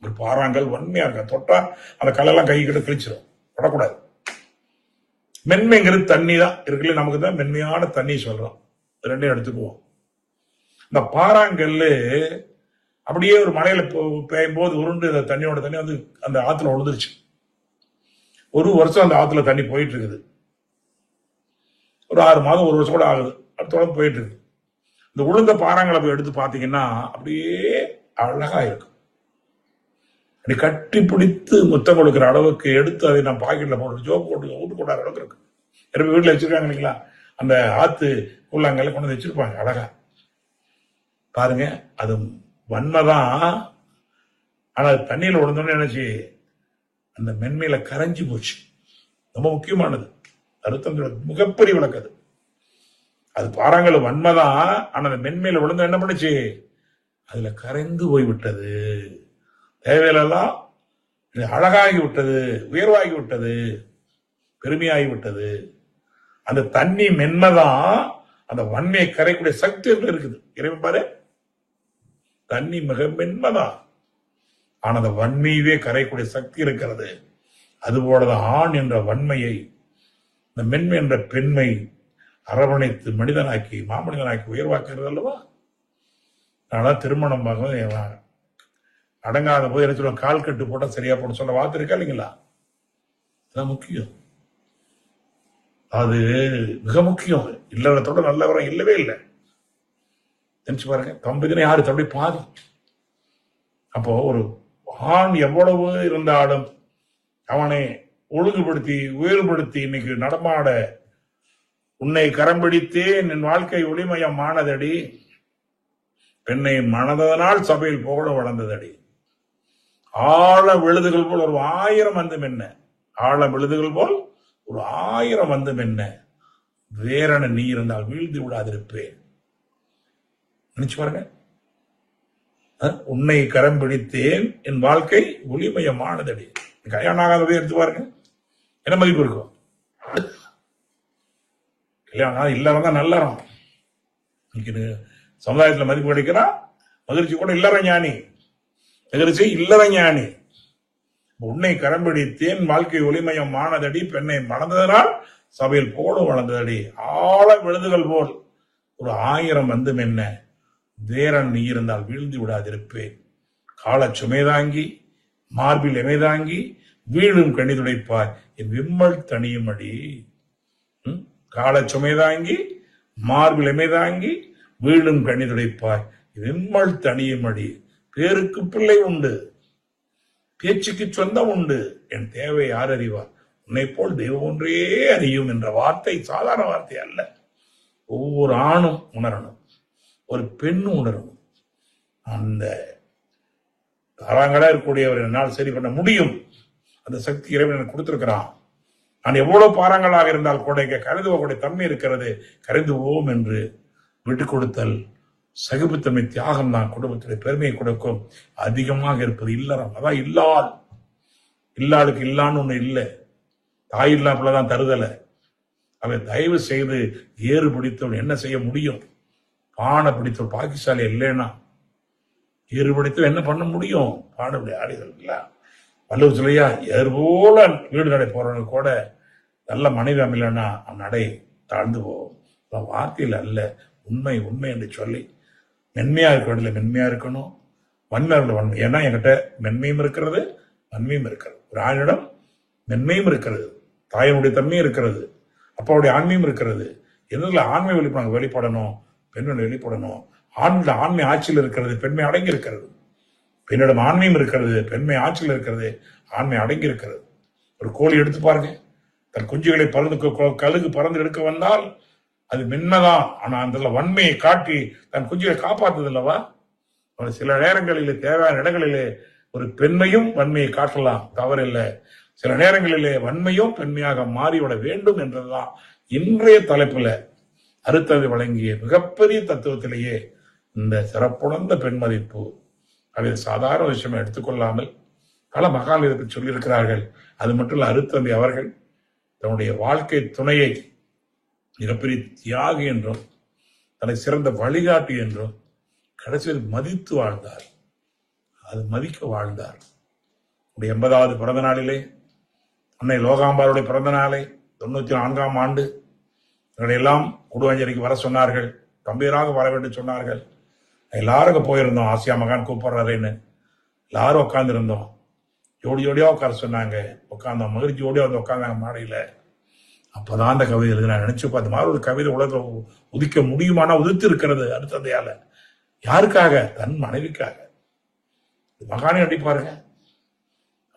A: ஒரு பாறாங்கல் வன்மையா இருக்க, தொட்டா அந்த கல்லெல்லாம் கை கிட்ட கிழிச்சிடும், தொடக்கூடாது. மென்மைங்கிறது தண்ணி தான் இருக்குல்ல, நமக்கு தான் மென்மையான தண்ணி சொல்றோம். 2 எடுத்துக்குவோம். இந்த பாறாங்கல்லு அப்படியே ஒரு மலையில பெய்யும் போது உருண்டு தண்ணியோட தண்ணி வந்து அந்த ஆத்துல விழுந்துருச்சு. 1 வருஷம் அந்த ஆத்துல தண்ணி போயிட்டு இருக்குது. ஒரு 6 மாதம் 1 வருஷம் கூட ஆகுது, அது தொடர்ந்து போயிட்டு இருக்கு. இந்த உளுந்த பாறாங்களை போய் எடுத்து பாத்தீங்கன்னா அப்படியே அழகா இருக்கும். அப்படி கட்டி பிடித்து முத்தம் கொடுக்கிற அளவுக்கு எடுத்து அதை நான் பாக்கெட்ல போட்டு ஜோப்பு போட்டு வீட்டு கொண்டாடுற அளவுக்கு இருக்கு. எல்லாரும் வீட்டுல வச்சிருக்காங்க இல்லைங்களா, அந்த ஆத்து உள்ளாங்கல்ல கொண்டு வந்து வச்சிருப்பாங்க அழகா. பாருங்க, அது வன்மைதான். ஆனா அது தண்ணியில உடனே நினைச்சு அந்த மென்மையில கரைஞ்சி போச்சு. ரொம்ப முக்கியமானது, அறுத்தந்தோட மிகப்பெரிய விளக்கது. அது பாறாங்கல் வன்மைதான், ஆனா அந்த மென்மையில விழுந்து என்ன பண்ணுச்சு, அதுல கரைந்து போய்விட்டது. தேவையிலெல்லாம் அழகாகி விட்டது, உயர்வாகி விட்டது, பெருமையாகி விட்டது. அந்த தண்ணி மென்மைதான், அந்த வன்மையை கரைக்கூடிய சக்தி இருக்குது. இறைவன் பாரு, தண்ணி மிக மென்மைதான், ஆனா அந்த வன்மையவே கரைக்கூடிய சக்தி இருக்கிறது. அதுபோலதான் ஆண் என்ற வன்மையை, இந்த மென்மை என்ற பெண்மை அரவணைத்து மனிதனாக்கி மாமனிதனாக்கி உயர்வாக்குறது அல்லவா. நான் திருமணம் அடங்காத போது என்ன சொல்லுவாங்க, கால் கட்டு போட்டா சரியா போட சொல்ல வார்த்தை இருக்கா இல்லைங்களா? அதுதான் முக்கியம். அது மிக முக்கியம். இல்லறத்தோட நல்லவரம் இல்லவே இல்லை. நினைச்சு பாருங்க, தம்பதினை 6 தம்பி பாதி. அப்போ ஒரு ஆண் எவ்வளவு இருந்தாலும் அவனை ஒழுங்குபடுத்தி உயர்படுத்தி இன்னைக்கு நடமாட உன்னை கரம் பிடித்தேன் என் வாழ்க்கை ஒளிமயம் ஆனதடி, பெண்ணை மனதனால் சபையில் புகழ வளர்ந்ததடி. ஆழ விழுதுகள் போல் ஒரு 1000 வந்து என்ன, ஆழ விழுதுகள் போல் ஒரு 1000 வந்து என்ன, வேறென நீ இருந்தால் வீழ்ந்து விடாதிருப்பேன். நினைச்சு பாருங்க. உன்னை கரம் பிடித்தேன், என் வாழ்க்கை ஒளிமயமானதடி. கல்யாணம் ஆகாததை எடுத்து பாருங்க, என்ன மதிப்பு இருக்கும்? கல்யாணம் இல்லறம் தான் நல்லறம். சமுதாயத்தில் மதிப்பு கிடைக்கிறா மகிழ்ச்சி கூட இல்லற ஞானி, மகிழ்ச்சி இல்லற ஞானி. உன்னை கரம் பிடித்தேன், வாழ்க்கை ஒளிமயமானதடி, பெண்ணை மணந்ததனால் சபையில் போலும் வளர்ந்ததடி. ஆழ விழுதுகள் போல் ஒரு 1000 வந்தும் என்ன, வேறன் நீ இருந்தால் வீழ்ந்து விடாதிருப்பேன். கால சுமைதாங்கி மார்பில் எமைதாங்கி வீழும் கண்ணி துடைப்பாய், என் விம்மல் தனியும் அடி. கால சுமைதாங்கி மார்பில் எமைதாங்கி வீழும் கண்ணி துடைப்பாய், விம்மல் தனியும் அடி. பேருக்கு பிள்ளை உண்டு, பேச்சுக்கு சொந்தம் உண்டு, என் தேவை யார் அறிவார், உன்னை போல் தெய்வம் ஒன்றே அறியும் என்ற வார்த்தை சாதாரண வார்த்தை அல்ல. ஒவ்வொரு ஆணும் உணரணும், ஒரு பெண்ணும் உணரணும். அந்த தாராங்களா இருக்கக்கூடியவர் என்னால் சரி பண்ண முடியும், அந்த சக்தி இறைவன் எனக்கு கொடுத்திருக்கிறான். நான் எவ்வளவு பாறாங்களாக இருந்தால் கூட கரைந்து போகக்கூடிய தன்மை இருக்கிறது, கரைந்து போவோம் என்று விட்டு கொடுத்தல், சகிப்புத்தன்மை, தியாகம் தான் குடும்பத்துடைய பெருமையை கொடுக்கும். அதிகமாக இருப்பது இல்லறம். அதான் இல்லாள், இல்லாளுக்கு இல்லான்னு ஒண்ணு இல்லை. தாய் இல்லாமதான் தருதலை. அவை தயவு செய்து ஏறு பிடித்தவன் என்ன செய்ய முடியும்? பானை பிடித்தவன் பாக்கிசாலி இல்லைன்னா ஏறு பிடித்தவன் என்ன பண்ண முடியும்? பானை ஆடிகள் இல்ல. வள்ளுவர் சொல்லையா, ஏறு போல வீடு நடை போறவனுக்கு கூட நல்ல மனைவி அமையலன்னா அவன் நடை தாழ்ந்து போகும். வார்த்தையில் அல்ல, உண்மை உண்மை என்று சொல்லி மென்மையா இருக்க வேண்டிய மென்மையா இருக்கணும், வன்மையாக வன்மை. ஏன்னா என்கிட்ட மென்மையும் இருக்கிறது, வன்மையும் இருக்கிறது. ஒரு ஆணிடம் மென்மையும் இருக்கிறது, தாயினுடைய தன்மையும் இருக்கிறது, அப்பாவுடைய ஆண்மையும் இருக்கிறது. எதுல ஆண்மை வெளிப்படணும், பெண்மை வெளிப்படணும். ஆண்கள் ஆண்மை ஆட்சியில் இருக்கிறது, பெண்மை அடங்கி இருக்கிறது. பெண்ணிடம் ஆண்மையும் இருக்கிறது, பெண்மை ஆட்சியில் இருக்கிறது, ஆண்மை அடங்கி இருக்கிறது. ஒரு கோழி எடுத்து பாருங்க, தன் குஞ்சுகளை கழுகு பறந்து எடுக்க வந்தால் அது மென்மைதான். ஆனா அந்த வன்மையை காட்டி தன் குஞ்சுகளை காப்பாற்றுது அல்லவா? சில நேரங்களிலே தேவையான இடங்களிலே ஒரு பெண்மையும் வன்மையை காட்டலாம், தவறில்லை. சில நேரங்களிலே வன்மையும் பெண்மையாக மாறிவிட வேண்டும் என்றதுதான் இன்றைய தலைப்புல அருத்தந்தை வழங்கிய மிகப்பெரிய தத்துவத்திலேயே இந்த சிறப்புணர்ந்த பெண் மதிப்பு. அதை சாதாரண விஷயமா எடுத்துக்கொள்ளாமல் பல மகான்கள் இதை சொல்லியிருக்கிறார்கள். அது மட்டும் இல்ல, அருத்தந்தை அவர்கள் தன்னுடைய வாழ்க்கை துணையை மிகப்பெரிய தியாகி என்றும் தன்னை சிறந்த வழிகாட்டி என்றும் கடைசியில் மதித்து வாழ்ந்தார். அது மதிக்க வாழ்ந்தார். 80வது பிறந்த நாளிலே, அன்னை லோகாம்பாருடைய பிறந்த நாளை 94ஆம் ஆண்டு எல்லாம் குடுவாஞ்சேரிக்கு வர சொன்னார்கள், தம்பீராக வர வேண்டும் சொன்னார்கள். எல்லாரும் போயிருந்தோம், ஆசியா மகான் கூப்பிடுறாருன்னு எல்லாரும் உட்கார்ந்து ஜோடி ஜோடியா உட்கார சொன்னாங்க. உட்கார்ந்தோம், மகிழ்ச்சி ஜோடியா வந்து உட்கார்ந்தாங்க மாடியில. அப்பதான் அந்த கவிதை எழுது நான் நினைச்சு பார்த்த மாதிரி ஒரு கவிதை உலகம் உதிக்க முடியுமானா உதிர்த்து இருக்கிறது அருத்தந்தையால. யாருக்காக? தன் மனைவிக்காக. மகானே அடிப்பாருங்க,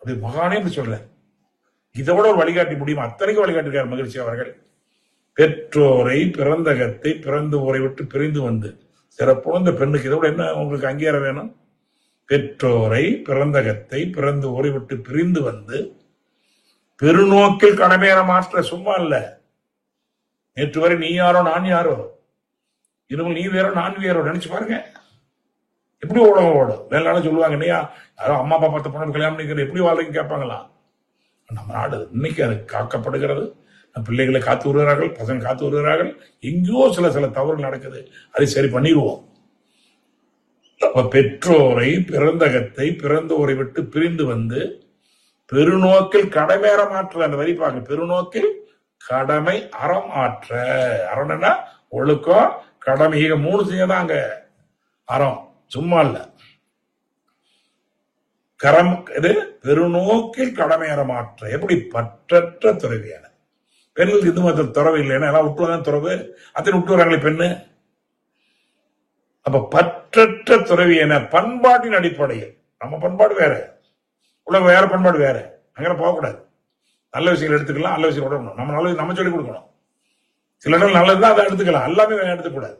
A: அப்படி மகானே அப்படி சொல்ற. இதை விட ஒரு வழிகாட்டி முடியுமா? அத்தனைக்கும் வழிகாட்டிருக்கார் மகிழ்ச்சி அவர்கள். பெற்றோரை பிறந்தகத்தை பிறந்து ஊரை விட்டு பிரிந்து வந்து, சிறப்புணர்ந்த பெண்ணுக்கு இதை விட என்ன உங்களுக்கு அங்கீகாரம் வேணும்? பெற்றோரை பிறந்தகத்தை பிறந்து ஊரை விட்டு பிரிந்து வந்து பெருநோக்கில் கடமையற மாற்ற. சும்மா இல்ல, நேற்று வரை நீ யாரோ நான் யாரோ, இனிமேல் நீ வேறோ நான் வேறோ. நினைச்சு பாருங்க எப்படி உலகம் ஓடும். வேலை சொல்லுவாங்க, இல்லையா யாரோ அம்மா அப்பா பார்த்த பொண்ணு கல்யாணம் பண்ணிக்கிற எப்படி வாழ்க்கை கேட்பாங்களா? நம்ம நாடு இன்னைக்கு அது காக்கப்படுகிறது. பிள்ளைகளை காத்து வருகிறார்கள், பசங்க காத்து வருகிறார்கள். எங்கேயோ சில தவறுகள் நடக்குது, அதை சரி பண்ணிடுவோம். அப்ப பெற்றோரை பிறந்தகத்தை பிறந்தோரை விட்டு பிரிந்து வந்து பெருநோக்கில் கடமையற மாற்ற. அந்த வரி பாருங்க, பெருநோக்கில் கடமை அறம் ஆற்ற. அறம்னா ஒழுக்கம், கடமை. இங்க 3 செய்யதாங்க அறம், சும்மா இல்ல. கரம் இது பெருநோக்கில் கடமையற மாற்ற. எப்படி? பற்றற்ற துறவியான பெண்களுக்கு இந்து மதத்தில் துறவு இல்லைன்னா எல்லாம் விட்டுதான் துறவு, அத்தனை விட்டு வராங்களே பெண்ணு. அப்ப பற்றற்ற துறவி என பண்பாட்டின் அடிப்படையில், நம்ம பண்பாடு வேற, உலக வேற பண்பாடு வேற, அங்கே போகக்கூடாது. நல்ல விஷயங்கள் எடுத்துக்கலாம், நல்ல விஷயம் விடணும். நம்ம நல்ல நம்ம சொல்லிக் கொடுக்கணும். சில இடங்கள் நல்லதுதான், அதை எடுத்துக்கலாம், எல்லாமே எடுத்துக்கூடாது.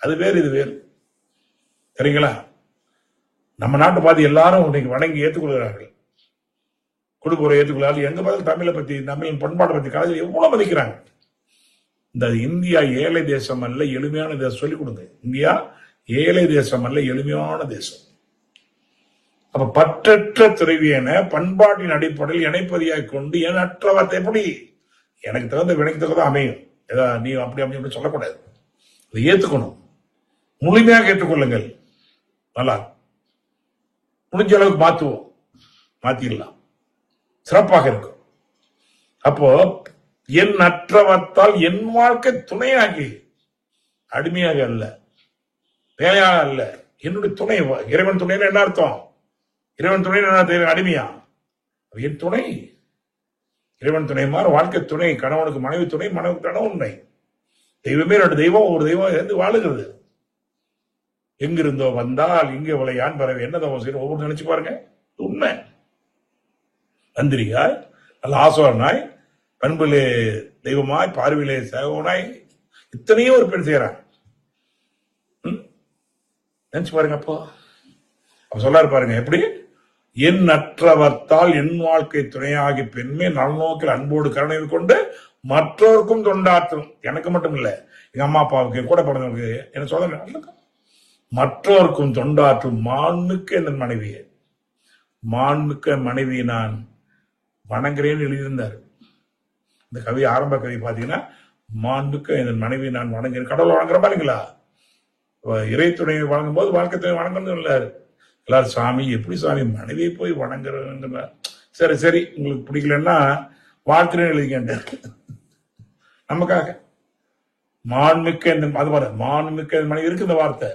A: அது வேறு, இது வேறு. சரிங்களா? நம்ம நாட்டை பார்த்து எல்லாரும் இன்னைக்கு வணங்கி ஏற்றுக்கொள்கிறார்கள், கொடுக்குற ஏற்றுக்கொள்ளாது. எங்க பார்த்து தமிழை பத்தி, தமிழ் பண்பாட்டை பத்தி காலேஜில் எவ்வளவு மதிக்கிறாங்க. இந்த இந்தியா ஏழை தேசம் அல்ல, எளிமையான தேசம் சொல்லிக் கொடுங்க. இந்தியா ஏழை தேசம் அல்ல, எளிமையான தேசம். அப்ப பற்றற்ற துறவியன பண்பாட்டின் அடிப்படையில் இணைப்பதியாக கொண்டு எண்ணற்றவர்த்தை எப்படி எனக்கு தகுந்த வினைக்கு தகுந்த அமையும். ஏதாவது நீ அப்படி அப்படி சொல்லக்கூடாது, அதை ஏத்துக்கணும். முழுமையாக ஏற்றுக்கொள்ளுங்கள். நல்லா முடிஞ்ச அளவுக்கு மாற்றுவோம், மாத்திடலாம், சிறப்பாக இருக்கும். அப்போ என் அற்றவத்தால் என் வாழ்க்கை துணையாகி, அடிமையாக அல்ல, வேலையாக அல்ல, என்னுடைய துணை. இறைவன் துணைன்னு என்ன அர்த்தம்? இறைவன் துணை என்ன? அடிமையா? என் துணை, இறைவன் துணை மாதிரி வாழ்க்கை துணை. கணவனுக்கு மனைவி துணை, மனைவிக்கு கணவன் துணை. தெய்வமே ரெண்டு தெய்வம், ஒரு தெய்வம் இருந்து வாழுகிறது. எங்கிருந்தோ வந்தால் இங்கே விளையான் பறவை என்ன தவம் செய்யணும் ஒவ்வொரு நினைச்சு பாருங்க. உண்மை. மந்திரியாய், அல்ல ஆசோரனாய், பண்பிலே தெய்வமாய், பார்வையிலே சேவனாய், இத்தனையும் ஒரு பெண் செய்யறான். நினைச்சு பாருங்க. அப்ப சொல்லாரு பாருங்க எப்படி, என் அற்றவர்த்தால் என் வாழ்க்கை துணையாகி பெண்மே நல்நோக்கில் அன்போடு கருணை கொண்டு மற்றோருக்கும் தொண்டாற்றும். எனக்கு மட்டும் இல்ல, எங்க அம்மா அப்பாவுக்கு, கூட பிறந்தவங்களுக்கு, என்ன சொல்ல, மற்றோருக்கும் தொண்டாற்றும் மாண்புமிக்க என் மனைவியை, மாண்புமிக்க மனைவியை நான் வணங்குறேன்னு எழுதியிருந்தார். இந்த கவி, ஆரம்ப கவி பாத்தீங்கன்னா, மாண்புமிக்க என் மனைவியை நான் வணங்குறேன். கடவுளை வணங்குற பாருங்களா? இறை துணையை வழங்கும் போது வாழ்க்கை துணை வணங்கணும் இல்ல. எல்லாரும் சாமி எப்படி சாமி மனைவியை போய் வணங்குற? சரி சரி, உங்களுக்கு பிடிக்கலன்னா வாழ்த்துறேன்னு எழுதிக்கின்ற நமக்காக. மாண்புமிக்க அது மாதிரி மாண்புமிக்க மனைவி இருக்கு. இந்த வார்த்தை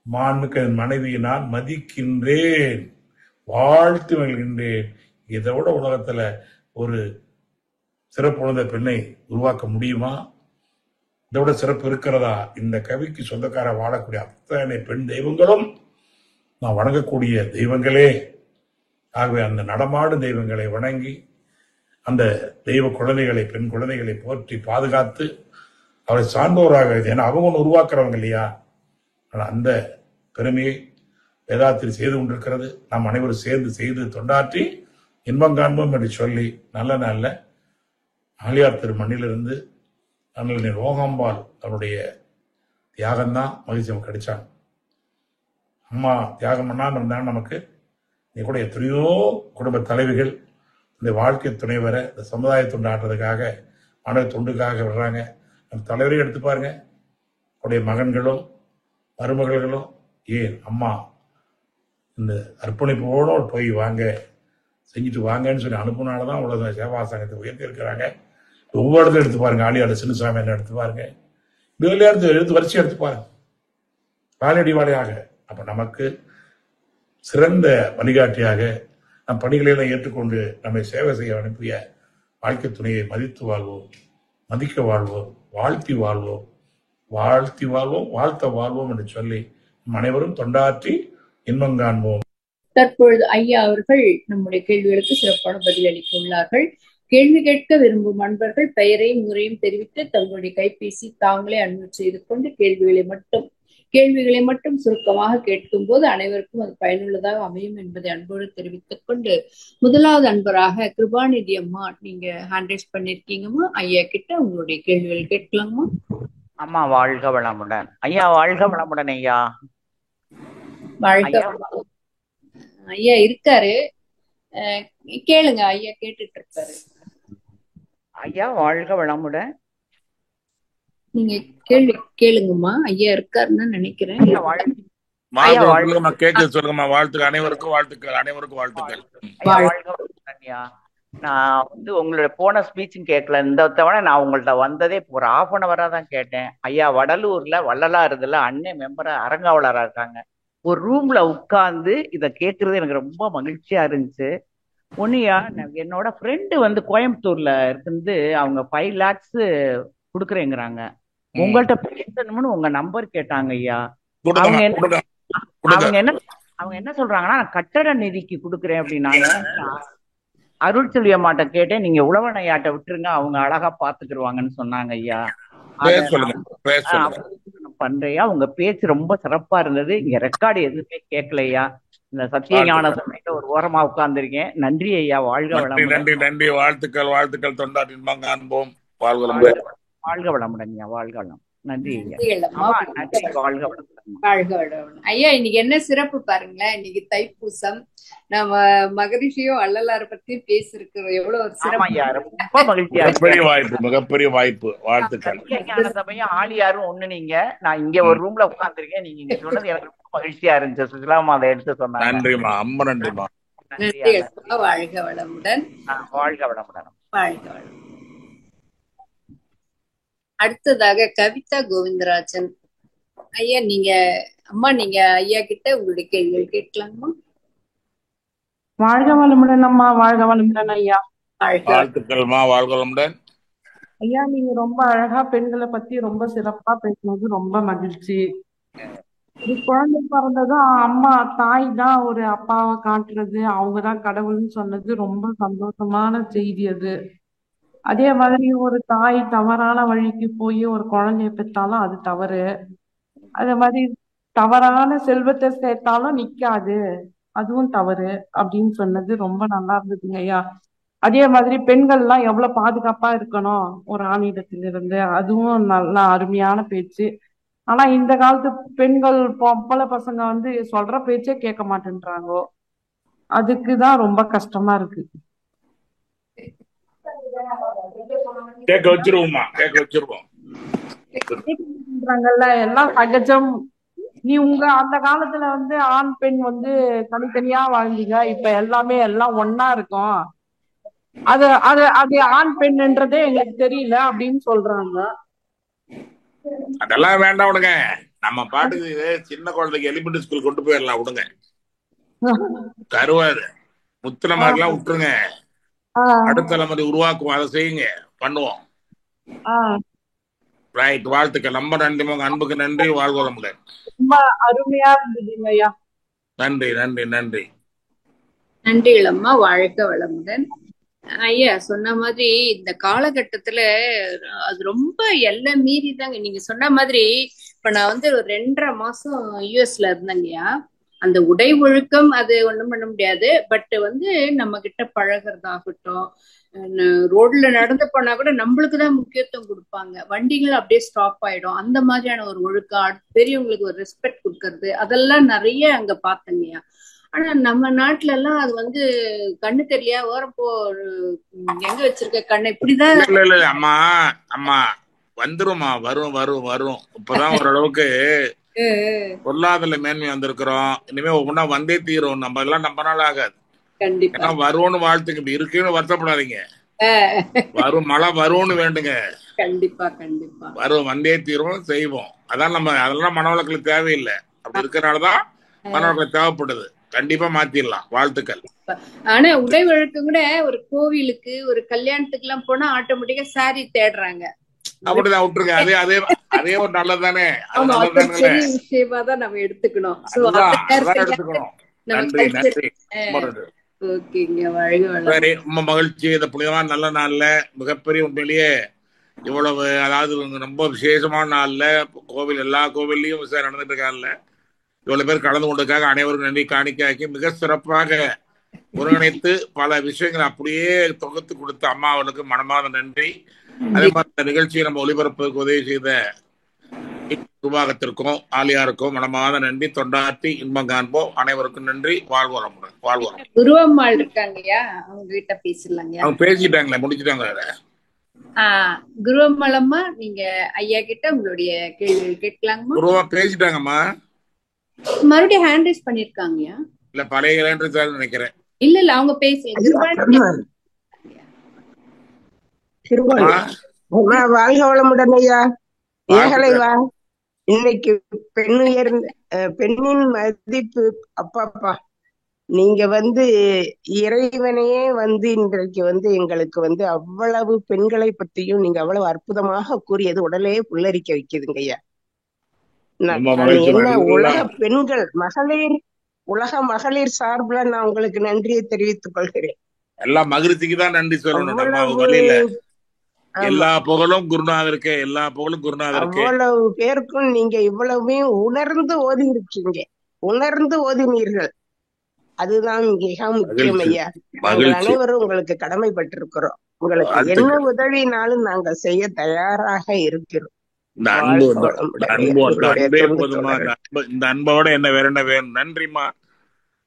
A: மாண்புமிக்க மனைவியை நான் மதிக்கின்றேன், வாழ்த்து மகிழ்கின்றேன். இதை விட உலகத்துல ஒரு சிறப்புணர்ந்த பெண்ணை உருவாக்க முடியுமா? இதை விட சிறப்பு இருக்கிறதா? இந்த கவிக்கு சொந்தக்கார வாழக்கூடிய அத்தனை பெண் தெய்வங்களும் நான் வணங்கக்கூடிய தெய்வங்களே. ஆகவே அந்த நடமாடும் தெய்வங்களை வணங்கி, அந்த தெய்வ குழந்தைகளை, பெண் குழந்தைகளை போற்றி பாதுகாத்து அவரை சார்ந்தோராக, ஏன்னா அவங்க ஒன்று உருவாக்குறவங்க இல்லையா? அந்த பெருமையை வேதாத்தில் செய்து கொண்டிருக்கிறது. நாம் அனைவரும் சேர்ந்து செய்து தொண்டாற்றி இன்பம் காண்போம் என்று சொல்லி, நல்ல நல்ல ஆலியார் திரு மண்ணிலிருந்து நல்ல ரோகாம்பால் அவருடைய தியாகம்தான் மகிழ்ச்சி நமக்கு கிடைச்சாங்க. அம்மா தியாகம் பண்ணாமல் இருந்தாங்க நமக்கு. நீ கூட எத்தனையோ குடும்ப தலைவிகள் இந்த வாழ்க்கை துணை வர, இந்த சமுதாய தொண்டு ஆட்டுறதுக்காக, மாணவ தொண்டுக்காக வர்றாங்க. அந்த தலைவரையும் எடுத்து பாருங்க. அவருடைய மகன்களும் மருமகள்களும், ஏன் அம்மா இந்த அர்ப்பணிப்போடு போய் வாங்க, செஞ்சுட்டு வாங்கன்னு சொல்லி அனுப்புனால்தான் உலக சேவா சங்கத்தை உயர்த்தி இருக்கிறாங்க. ஒவ்வொரு இடத்துல எடுத்து பாருங்க. ஆலியாட சின்னசாமி என்ன எடுத்து பாருங்க, இதுல எடுத்து வரிசை எடுத்து பாருங்க, வாழையடி வாழையாக. அப்ப நமக்கு சிறந்த வழிகாட்டியாக நம் பணிகளை ஏற்றுக்கொண்டு நம்மை சேவை செய்ய அனுப்பிய வாழ்க்கை துணையை மதித்து வாழ்வோம், மதிக்க வாழ்வோம், வாழ்த்தி வாழ்வோம், வாழ்த்தி வாழ்வோம், வாழ்த்த வாழ்வோம் என்று சொல்லி அனைவரும் தொண்டாற்றி இன்பம் காண்போம்.
B: தற்பொழுது ஐயா அவர்கள் நம்முடைய கேள்விகளுக்கு சிறப்பான பதில் அளிக்க உள்ளார்கள். கேள்வி கேட்க விரும்பும் அன்பர்கள் பெயரையும் முறையும் தெரிவித்து தங்களுடைய கைபேசி தாங்களே அனுமதி செய்து கொண்டு கேள்விகளை மட்டும் சுருக்கமாக கேட்கும் போது அனைவருக்கும் அது பயனுள்ளதாக அமையும் என்பதை அன்போடு தெரிவித்துக் கொண்டு, முதலாவது அன்பராக கிருபாநிதி அம்மா, நீங்க ஹேண்ட் ரைஸ் பண்ணிருக்கீங்கம்மா. ஐயா கிட்ட உங்களுடைய கேள்விகள் கேட்கலாமா?
C: அம்மா வாழ்க வளமுடன். ஐயா வாழ்க வளமுடன். ஐயா
B: வாழ்க. ஐயா இருக்காரு, கேளுங்க. ஐயா கேட்டுட்டு இருக்காரு.
C: ஐயா வாழ்க வளமுடன்.
B: நீங்க கேள்வி கேளுங்கம்மா. ஐயா இருக்காருன்னு நினைக்கிறேன்.
A: சொல்லுங்கம்மா. வாழ்த்துக்கள் அனைவருக்கும், வாழ்த்துக்கள் அனைவருக்கும், வாழ்த்துக்கள்.
C: ஐயா நான் உங்களோட போன ஸ்பீச்சும் கேட்கல. இந்த தவிர நான் உங்கள்ட்ட வந்ததே ஒரு 1/2 hour தான் கேட்டேன். ஐயா வடலூர்ல வள்ளலாறுதுல அண்ணன் மெம்பரா அரங்காவலரா இருக்காங்க. ஒரு ரூம்ல உட்கார்ந்து இதை கேட்கறது எனக்கு ரொம்ப மகிழ்ச்சியா இருந்துச்சு. ஒன்னியா என்னோட ஃப்ரெண்டு கோயம்புத்தூர்ல இருந்து அவங்க 5 lakhs கொடுக்குறேங்கிறாங்க. உங்கள்கிட்ட பேசணும்னு உங்க நம்பர் கேட்டாங்க ஐயா. அவங்க என்ன சொல்றாங்கன்னா, நான் கட்டட நிதிக்கு கொடுக்குறேன் அப்படின்னாங்க. அருள் செல்வி அம்மாட்ட கேட்டேன், நீங்க உழவனையாட்ட விட்டுருங்க, அவங்க அழகா பாத்துக்கிடுவாங்கன்னு சொன்னாங்க ஐயா. பண்றையா உங்க பேச்சு ரொம்ப சிறப்பா இருந்தது. இங்க ரெக்கார்டு எதுவுமே கேட்கலையா. இந்த சத்திய ஞான சபையில ஒரு ஓரமா உட்கார்ந்துருக்கேன். நன்றி ஐயா. வாழ்க வளமுடன்.
A: நன்றி நன்றி. வாழ்த்துக்கள் வாழ்த்துக்கள். தொண்டாற்றின் காண்போம். வாழ்க
C: வாழ்க வளமுடன் ஐயா, வாழ்க வளம். நன்றி ஐயா.
B: நன்றிகள் அம்மா.
C: ஆமா, நன்றி. வாழ்க வளமுடன்.
B: வாழ்க வளமுடன். ஐயா இன்னைக்கு என்ன சிறப்பு பாருங்களேன். இன்னைக்கு தைப்பூசம். நம்ம மகரிஷியும் வள்ளலார் பத்தியும் பேசிருக்கிறோம். எவ்வளவு ஒரு
C: ஆமா
B: சிறப்பு.
C: ஐயா, ரொம்ப மகிழ்ச்சியா இருக்கு.
A: மிகப்பெரிய வாய்ப்பு, மிகப்பெரிய வாய்ப்பு. வாழ்த்துக்கள்.
C: சத்திய ஞான சபையும் ஆலியாரும் ஒண்ணு. நீங்க நான் இங்க ஒரு ரூம்ல உட்கார்ந்துருக்கேன். நீங்க இங்க சொன்னது எனக்கு ரொம்ப மகிழ்ச்சியா இருந்துச்சு. சுசிலாமா அதை எடுத்து சொன்னாங்க.
A: நன்றிமா, ரொம்ப நன்றிமா.
C: நன்றி
B: நன்றிகள்
C: ஐயா.
B: அம்மா. வாழ்க வளமுடன்.
C: வாழ்க வளமுடன்.
B: வாழ்க வளமுடன். அடுத்ததாக கவிதா கோவிந்தராஜன். ஐயா நீங்க அம்மா நீங்க ஐயா கிட்ட உங்களுடைய கேள்விகள் கேட்கலாமா?
D: வாழ்க வளமுடன் அம்மா, வாழ்க வளமுடன் ஐயா.
B: வாழ்க
A: வாழ்த்துக்கள்மா, வாழ்க வளமுடன்.
D: ஐயா நீங்க ரொம்ப அழகா பெண்களை பத்தி ரொம்ப சிறப்பா பேசுனது ரொம்ப மகிழ்ச்சி. ஒரு குழந்தை பிறந்ததும் அம்மா தாய் தான் ஒரு அப்பாவை காட்டுறது, அவங்கதான் கடவுள்னு சொன்னது ரொம்ப சந்தோஷமான செய்தி அது. அதே மாதிரி ஒரு தாய் தவறான வழிக்கு போய் ஒரு குழந்தைய பெற்றாலும் அது தவறு. அதே மாதிரி தவறான செல்வத்தை சேர்த்தாலும் நிக்காது, அதுவும் தவறு அப்படின்னு சொன்னது ரொம்ப நல்லா இருந்ததுங்க ஐயா. அதே மாதிரி பெண்கள்லாம் எவ்வளவு பாதுகாப்பா இருக்கணும் ஒரு ஆணிடத்திலிருந்து, அதுவும் நல்லா அருமையான பேச்சு. ஆனா இந்த காலத்து பெண்கள் பொம்பளை பசங்க வந்து சொல்ற பேச்சே கேட்க மாட்டேன்றாங்கோ. அதுக்குதான் ரொம்ப கஷ்டமா இருக்கு.
A: கேட்க வச்சிருவோம்மா, கேட்க வச்சிருவோம்.
D: சொல்றாங்கல்ல எல்லாம் சகஜம். நீ உங்க அந்த காலத்துல வந்து ஆண் பெண் வந்து தனித்தனியா வாழ்ந்தீங்க, இப்ப எல்லாமே எல்லாம் ஒன்னா இருக்கும். அது அது அது ஆண் பெண்ன்றதே எங்களுக்கு தெரியல அப்படின்னு சொல்றாங்க.
A: அதெல்லாம் வேண்டாம் விடுங்க. நம்ம பாட்டுக்கு சின்ன குழந்தைக்கு எலிமெண்டரி ஸ்கூல் கொண்டு போயிடலாம் விடுங்க. கருவாது முத்தின மாதிரிலாம் விட்டுருங்க. அடுத்த தலைமுறை உருவாக்குவோம், அதை செய்யுங்க, பண்ணுவோம். ரைட், வாழ்த்துக்கள். ரொம்ப நன்றி, உங்க அன்புக்கு நன்றி. வாழ்க வளமுடன்.
D: ரொம்ப அருமையா இருந்ததுங்க ஐயா.
A: நன்றி நன்றி நன்றி.
B: நன்றிகள் அம்மா. வாழ்க வளமுடன். ஐயா சொன்ன மாதிரி இந்த காலகட்டத்துல அது ரொம்ப எல்லை மீறி தாங்க. நீங்க சொன்ன மாதிரி இப்ப நான் வந்து ஒரு 2.5 மாசம் யூஎஸ்ல இருந்தேங்கய்யா. அந்த உடை ஒழுக்கம் அது ஒண்ணும் பண்ண முடியாது. பட் வந்து நம்ம கிட்ட பழகிறதாகட்டும், ரோட்ல நடந்து போனா கூட நம்மளுக்குதான் முக்கியத்துவம் கொடுப்பாங்க. வண்டிகள் அப்படியே ஸ்டாப் ஆயிடும். அந்த மாதிரியான ஒரு ஒழுக்கம், பெரியவங்களுக்கு ஒரு ரெஸ்பெக்ட் கொடுக்கறது, அதெல்லாம் நிறைய அங்க பார்த்தேங்கய்யா. ஆனா நம்ம நாட்டுல எல்லாம் அது வந்து கண்ணு தெரியலையா ஓரப்போ எங்க வச்சிருக்க கண்ணை இப்படிதான்.
A: இல்ல இல்ல அம்மா, அம்மா வந்துருமா, வரும் வரும் வரும். இப்பதான் ஓரளவுக்கு பொருளாதார மேன்மை வந்திருக்கிறோம். இனிமே ஒவ்வொன்னா வந்தே தீரும். நம்ம எல்லாம் நம்ம நாள் ஆகாது.
B: கண்டிப்பா
A: வரும்னு வாழ்த்துக்கு. இப்படி இருக்குன்னு வருத்தப்படாதீங்க. வரும், மழை வரும்னு வேண்டுங்க.
B: கண்டிப்பா கண்டிப்பா
A: வரும், வந்தே தீரும், செய்வோம். அதான் நம்ம அதெல்லாம் மனவளக்கல் தேவையில்லை. அப்படி இருக்கிறனாலதான் மனவளக்கல் தேவைப்படுது. கண்டிப்பா மாத்திடலாம். வாழ்த்துக்கள்.
B: ஆனா உடை வழக்கம் கூட ஒரு கோவிலுக்கு ஒரு கல்யாணத்துக்கு எல்லாம் போனா ஆட்டோமேட்டிக்கா சாரி தேடுறாங்க.
A: அப்படிதான் விட்டுருங்க. அதே அதே அதே ஒரு நல்லதானே,
B: பெரிய விஷயமா தான் நம்ம எடுத்துக்கணும்.
A: எடுத்துக்கணும். நன்றி நன்றி.
B: ஓகேங்க, வாழ்க.
A: ரொம்ப மகிழ்ச்சி. இந்த புனிதமான நல்ல நாள்ல மிகப்பெரிய உண்மையிலேயே இவ்வளவு, அதாவது ரொம்ப விசேஷமான நாள்ல கோவில் எல்லா கோவில்லையும் விசாரணை நடந்துட்டு இருக்காங்கல்ல, இவ்வளவு பேர் கலந்து கொண்டதுக்காக அனைவருக்கும் நன்றி காணிக்காக்கி மிக சிறப்பாக ஒருங்கிணைத்து பல விஷயங்களை அப்படியே தொகுத்து கொடுத்த அம்மாவனுக்கு மனமார்ந்த நன்றி. அதே மாதிரி இந்த நிகழ்ச்சியை நம்ம ஒளிபரப்புக்கு உதவி செய்த நிர்வாகத்திற்கும் ஆலியாருக்கும் மனமார்ந்த நன்றி. தொண்டாற்றி இன்பம் காண்போம். அனைவருக்கும் நன்றி. வாழ்வோம் வாழ்வோம்.
B: குருவம்மாள் இருக்காங்கய்யா, அவங்க கிட்ட பேசலாங்க.
A: அவங்க பேசிட்டாங்களே, முடிச்சுட்டாங்க.
B: குருவம்மாளம்மா, நீங்க ஐயா கிட்ட உங்களுடைய கேள்விகள் கேட்கலாங்கம்மா.
A: குருவா பேசிட்டாங்கம்மா.
B: மறுபடியும் ஹேண்ட் ரைஸ் பண்ணிருக்காங்கயா.
A: இல்ல பழைய ஹேண்ட் ரைஸ் நினைக்கிறேன்.
B: இல்ல இல்ல அவங்க பேசல.
E: வாழ்க வளமுடன் ஐயா. ஏகலைவா, இன்னைக்கு பெண்ணின் மதிப்பு அப்பாப்பா. நீங்க வந்து இறைவனையே வந்து இன்றைக்கு வந்து எங்களுக்கு வந்து அவ்வளவு பெண்களை பற்றியும் நீங்க அவ்வளவு அற்புதமாக கூறியது உடலே புல்லரிக்க வைக்குதுங்க ஐயா. என்ன உலக பெண்கள் மகளிர், உலக மகளிர் சார்பில் நான் உங்களுக்கு நன்றியை தெரிவித்துக் கொள்கிறேன்.
A: எல்லா மகிழ்ச்சிக்கு தான் நன்றி சொல்லணும். எல்லா புகழும் குருநாதருக்கு, எல்லா புகழும் குருநாதருக்கு.
E: அவ்வளவு பேருக்கும் நீங்க இவ்வளவுமே உணர்ந்து ஓதி இருக்கீங்க, உணர்ந்து ஓதினீர்கள். அதுதான் மிக முக்கியம் ஐயா. நாங்கள் அனைவரும் உங்களுக்கு கடமைப்பட்டிருக்கிறோம். உங்களுக்கு என்ன
A: வாழ்த்துக்கள்.
E: உதவினாலும் நாங்க செய்ய தயாராக இருக்கிறோம்.
A: இந்த அன்பு
E: வாழ்க
A: இந்த
E: வளமுடன் ஐயா.
A: அன்பு இந்த
E: எங்களுடைய
A: அன்பே
E: தொண்டு
A: போதுமா?
E: தோழர்கள்
A: இந்த அன்போட என்ன வேற என்ன வேணும்? நன்றிமா,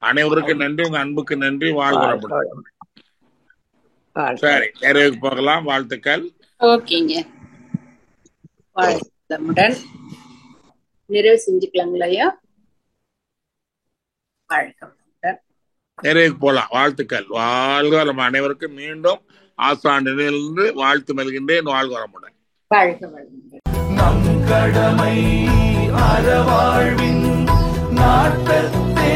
A: அனைவருக்கும் நன்றி. உங்க அன்புக்கு நன்றி. வாழ்க
E: வாழ்க
A: வளமுடன்.
E: வளமுடன். வாழ்க
A: சரி, நிறைவுக்கு போகலாம். வாழ்த்துக்கள்.
B: ஓகேங்க, வாழ்த்துடன் நிறைவு செஞ்சுக்கலாங்களா ஐயா? வாழ்க வளமுடன்.
A: நிறைவுக்கு போலாம். வாழ்த்துக்கள். வாழ்க நம்ம அனைவருக்கும் மீண்டும் ஆசாண்டிலிருந்து வாழ்த்து மெல்கின்றேன். வாழ்க வளமுடன்.
B: வாழ்க வளமுடன்.
F: நம் கடமை அறவாழ்வின் நாட்டத்தே